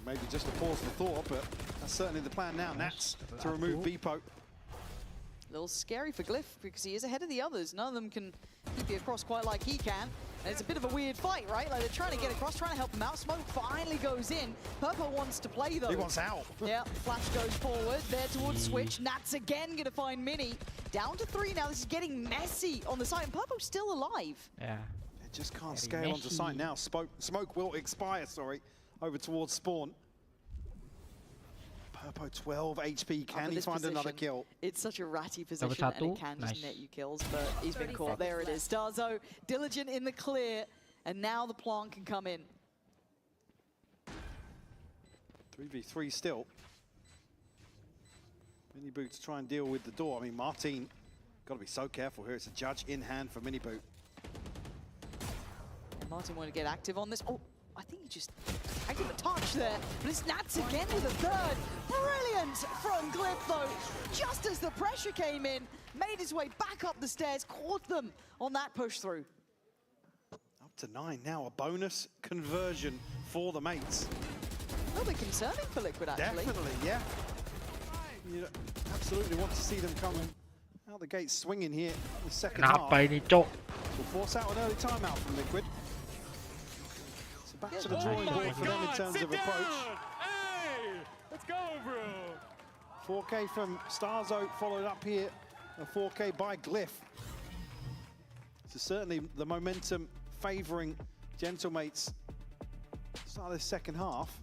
Maybe just a pause for thought, but that's certainly the plan now. Nats to remove Beepo. A little scary for Glyph because he is ahead of the others. None of them can keep you across quite like he can. And it's a bit of a weird fight, right? Like they're trying to get across, trying to help him out. Smoke finally goes in. Purple wants to play though. He wants out. Yeah, Flash goes forward, there towards Switch. Nats again gonna find Mini. Down to 3 now, this is getting messy on the site, and Purple's still alive. Yeah. It just can't scale onto site now. Smoke will expire, sorry, over towards spawn. Purple 12 HP, can he find another kill? It's such a ratty position and it can just net you kills, but he's been caught. There it is. Starzo, diligent in the clear, and now the plant can come in. 3v3 still. Miniboo to try and deal with the door. I mean, Martin, got to be so careful here. It's a judge in hand for Miniboo. And Martin wanted to get active on this. Oh, I think he just active a touch there, but it's Nats again with a third. Brilliant from Glyph though, just as the pressure came in, made his way back up the stairs, caught them on that push through. Up to 9 now, a bonus conversion for the mates. A little bit concerning for Liquid, actually. Definitely, yeah. You absolutely want to see them come out the gate swinging here in the second half. We'll force out an early timeout from Liquid. So back to the drawing board for them in terms of approach. Hey, let's go, bro. 4K from Starzo, followed up here. A 4K by Glyph. So certainly the momentum favouring Gentlemates start of this second half.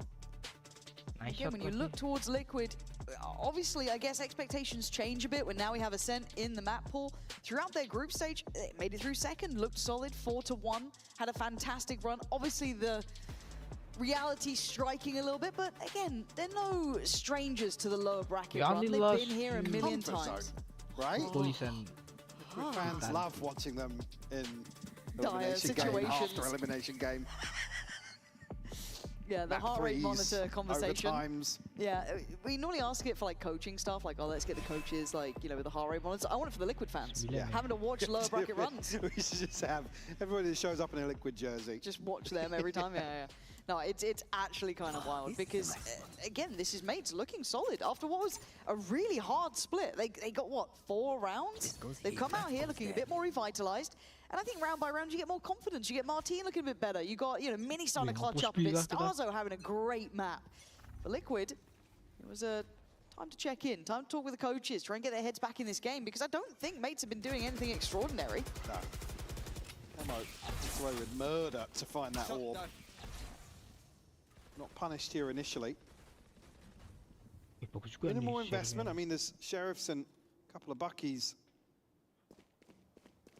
Nice Again, shot, when you Courtney. look towards Liquid, obviously, I guess expectations change a bit when now we have Ascent in the map pool. Throughout their group stage, they made it through second, looked solid, 4-1, had a fantastic run. Obviously, the reality striking a little bit, but again, they're no strangers to the lower bracket run. only They've lost been here a to million Comfort times. zone, right? Police and Liquid fans love watching them in Dire elimination game situations. after elimination game. Yeah, the Map heart rate freeze, monitor conversation. overtimes. Yeah, we normally ask it for like coaching stuff, like, oh, let's get the coaches, like, you know, with the heart rate monitor. I want it for the Liquid fans. Yeah. Having to watch lower bracket runs. We should just have everybody that shows up in a Liquid jersey. Just watch them every time. Yeah. No, it's actually kind of wild because, again, this is mates looking solid after what was a really hard split. They got, what, 4 rounds? They've come out here looking a bit more revitalized. And I think round by round you get more confidence. You get Martine looking a bit better. You got, you know, Mini starting to clutch up a bit. Starzo having a great map. For Liquid, it was a time to check in, time to talk with the coaches, try and get their heads back in this game because I don't think mates have been doing anything extraordinary. No. Camo gets away with murder to find that orb. Not punished here initially. Minimal investment. I mean, there's Sheriffs and a couple of Buckies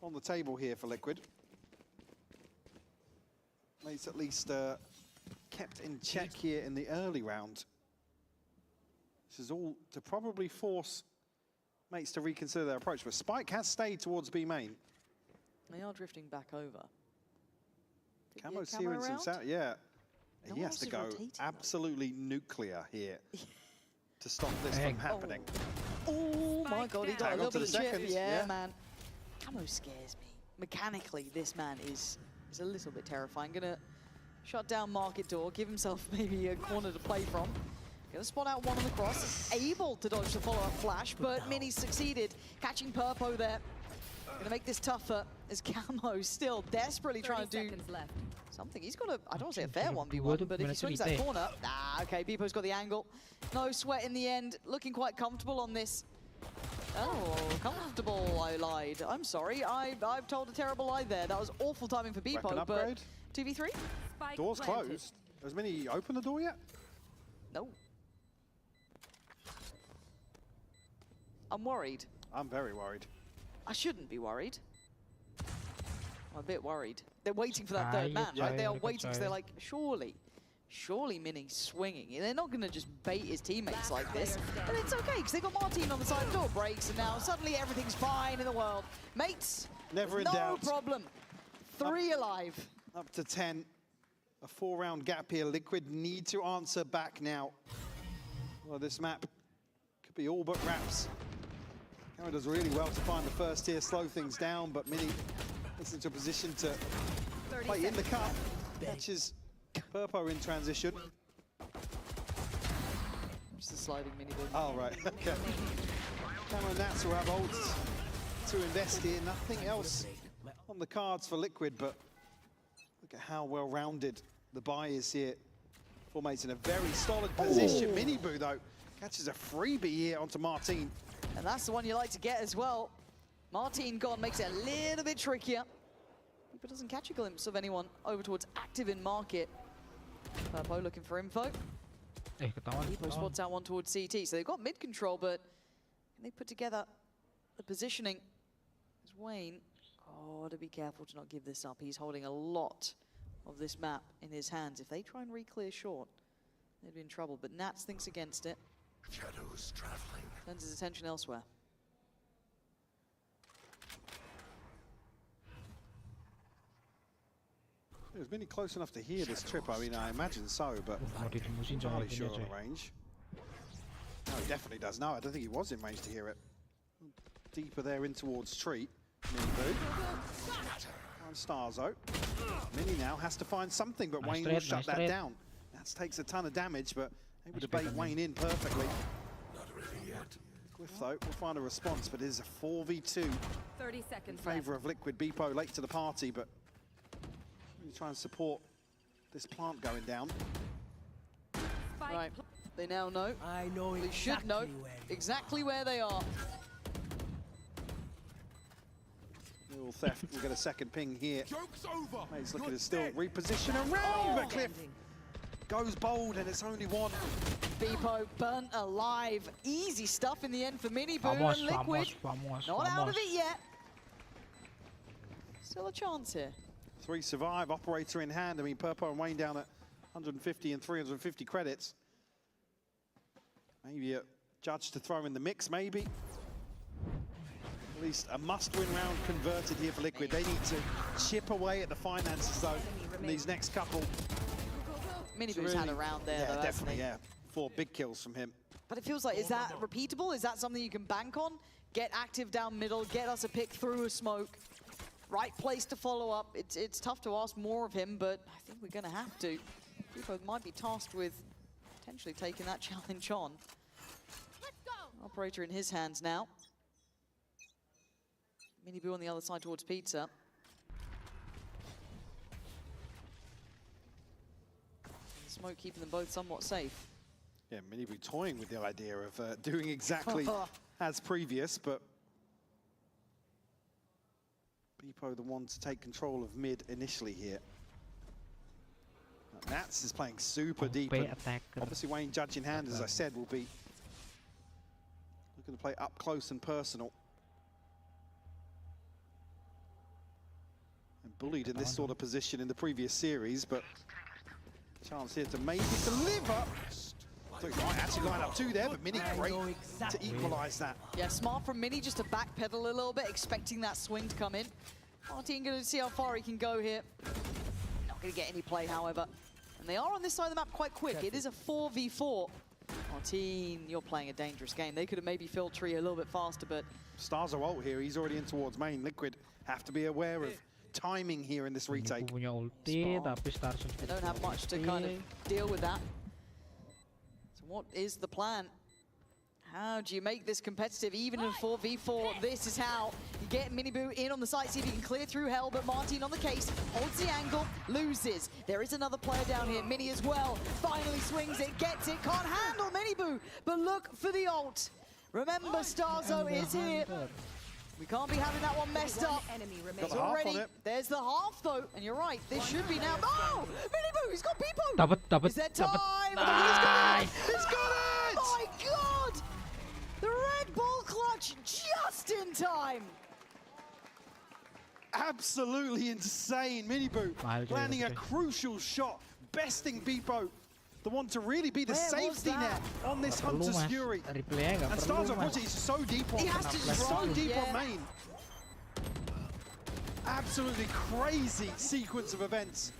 on the table here for Liquid. Mates at least kept in check here in the early round. This is all to probably force mates to reconsider their approach, but Spike has stayed towards B main. They are drifting back over. Camo's Camo hearing some around? sound, yeah. No He one has else to is go rotating, though. absolutely nuclear here to stop this from happening. Oh my god, he got a Tag little onto bit of the chip. second, Yeah, yeah. man. Camo scares me. Mechanically, this man is a little bit terrifying. Gonna shut down Market Door, give himself maybe a corner to play from. Gonna spot out one on the cross. Able to dodge the follow-up flash, but Mini succeeded. Catching Purpo there. Gonna make this tougher as Camo still desperately trying to do something. He's got a, I don't want to say a fair 1v1, but if he swings that corner, okay, Beepo's got the angle. No sweat in the end, looking quite comfortable on this. Oh, comfortable, I lied. I'm sorry, I've told a terrible lie there. That was awful timing for Weapon Beepo, but upgrade. 2v3? Door's closed. Has Mini opened the door yet? No. I'm worried. I'm very worried. I shouldn't be worried. I'm a bit worried. They're waiting for that third man, right? They are waiting because they're like, surely Mini's swinging. They're not going to just bait his teammates like this. And it's okay, because they've got Martine on the side, door breaks, and now suddenly everything's fine in the world. Mates, Never in no doubt. problem. 3 alive. Up to 10. A 4-round gap here. Liquid need to answer back now. Well, this map could be all but wraps. Camo does really well to find the first here, slow things down, but Mini gets into a position to play in the cup. Catches Purpo in transition. Just a sliding Mini ball. Oh, right, okay. Camo and Nats will have ults to invest here. Nothing else on the cards for Liquid, but look at how well-rounded the buy is here. Four mates in a very solid position. Mini Boo, though, catches a freebie here onto Martine. And that's the one you like to get as well. Martine gone makes it a little bit trickier. But doesn't catch a glimpse of anyone over towards active in market. Purpo looking for info. Purpo spots out one towards CT. So they've got mid control, but they put together the positioning. As Wayne, to be careful to not give this up. He's holding a lot of this map in his hands. If they try and re-clear short, they'd be in trouble. But Nats thinks against it. Shadows traveling. Turns his attention elsewhere. It was Mini close enough to hear this trip. I mean, I imagine so, but I'm not entirely sure on the range. No, he definitely does. No, I don't think he was in range to hear it. Deeper there in towards Tree. Mini Boo. And Starzo. Mini now has to find something, but Wayne will shut that down. That takes a ton of damage, but able to bait Wayne in perfectly. Not ready yet. Glyph, though, will find a response, but it is a 4v2 30 seconds in favour of Liquid. Beepo late to the party, but really try and support this plant going down. Right, they now know. I know They should know exactly where they are. Little theft, we'll get a second ping here. Joke's over. He's looking to still reposition around the cliff. goes bold, and it's only one. Beepo burnt alive. Easy stuff in the end for Miniboo Vamos, and Liquid. vamos, Not out of vamos. it yet. Still a chance here. 3 survive, operator in hand. I mean, Purpo and Wayne down at 150 and 350 credits. Maybe a judge to throw in the mix, maybe. At least a must-win round converted here for Liquid. They need to chip away at the finances, though, in these next couple. Miniboo's had a round there, yeah, though, definitely, hasn't yeah. 4 big kills from him. But it feels like, is that repeatable? Is that something you can bank on? Get active down middle, get us a pick through a smoke. Right place to follow up. It's tough to ask more of him, but I think we're going to have to. People might be tasked with potentially taking that challenge on. Operator in his hands now. Miniboo on the other side towards Pizza. The smoke keeping them both somewhat safe. Yeah, Miniboo toying with the idea of doing exactly as previous, but Beepo the one to take control of mid initially here. Nats is playing super deep. Obviously Wayne judge in hand, as I said, will be looking to play up close and personal. And bullied in this sort of position in the previous series, but chance here to maybe deliver. So he might actually line up 2 there, but Mini great to equalise that. Yeah, smart from Mini just to backpedal a little bit, expecting that swing to come in. Martin going to see how far he can go here. Not going to get any play, however. And they are on this side of the map quite quick. It is a 4v4. Martin, you're playing a dangerous game. They could have maybe filled tree a little bit faster, but... Stars are ult here. He's already in towards main. Liquid have to be aware of timing here in this retake. Punya ulti, tapi Stars they don't have much to kind of deal with that. So what is the plan? How do you make this competitive, even in 4v4? This is how you get Miniboo in on the site, see if he can clear through hell, but Martin on the case, holds the angle, loses. There is another player down here, Mini as well. Finally swings it, gets it, can't handle Miniboo, but look for the ult. Remember, Starzo is here. We can't be having that one messed up. It's already, there's the half though, and you're right, this should be now. Oh! Miniboo, he's got people! Dapat, Is there time? He's got it! He's got it! My God! The Red Bull clutch just in time! Absolutely insane, Miniboo landing a crucial shot, besting Beepo. The one to really be the safety net on this Hunter's Fury. And Stars, unfortunately, he's so deep on main. Absolutely crazy sequence of events.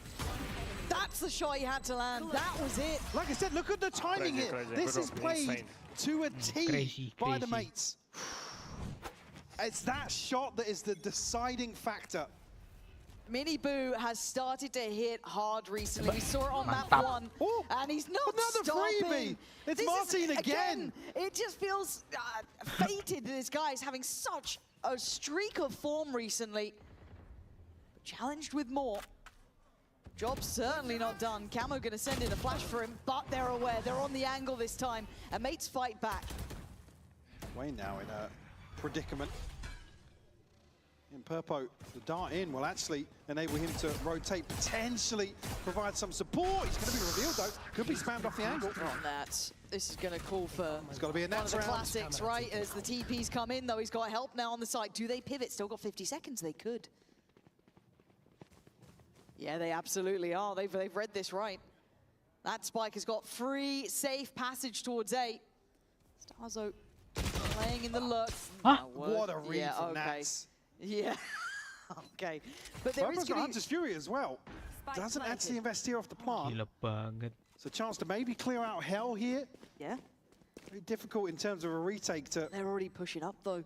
That's the shot he had to land. That was it. Like I said, look at the timing here. This is played to a T by the mates. It's that shot that is the deciding factor. Miniboo has started to hit hard recently. We saw it on map 1, and he's not stopping. Freebie. It's Martin again. It just feels fated that this guy is having such a streak of form recently. But challenged with more. Job certainly not done. Camo going to send in a flash for him, but they're aware. They're on the angle this time, and mates fight back. Wayne now in a predicament. And Purpo, the dart in will actually enable him to rotate, potentially provide some support. He's going to be revealed though. Could be spammed off the angle. Not that. This is going to call for it's got to be a one of the round. classics, right? As the TPs come in, though, he's got help now on the side. Do they pivot? Still got 50 seconds. They could. Yeah, they absolutely are. They've read this right. That spike has got free, safe passage towards A. Starzo playing in the lurk. What a read from Nats. Yeah. Okay. But there is got Hunter's Fury as well. Doesn't actually invest here off the plant. It's a chance to maybe clear out hell here. Yeah. Very difficult in terms of a retake to... They're already pushing up though.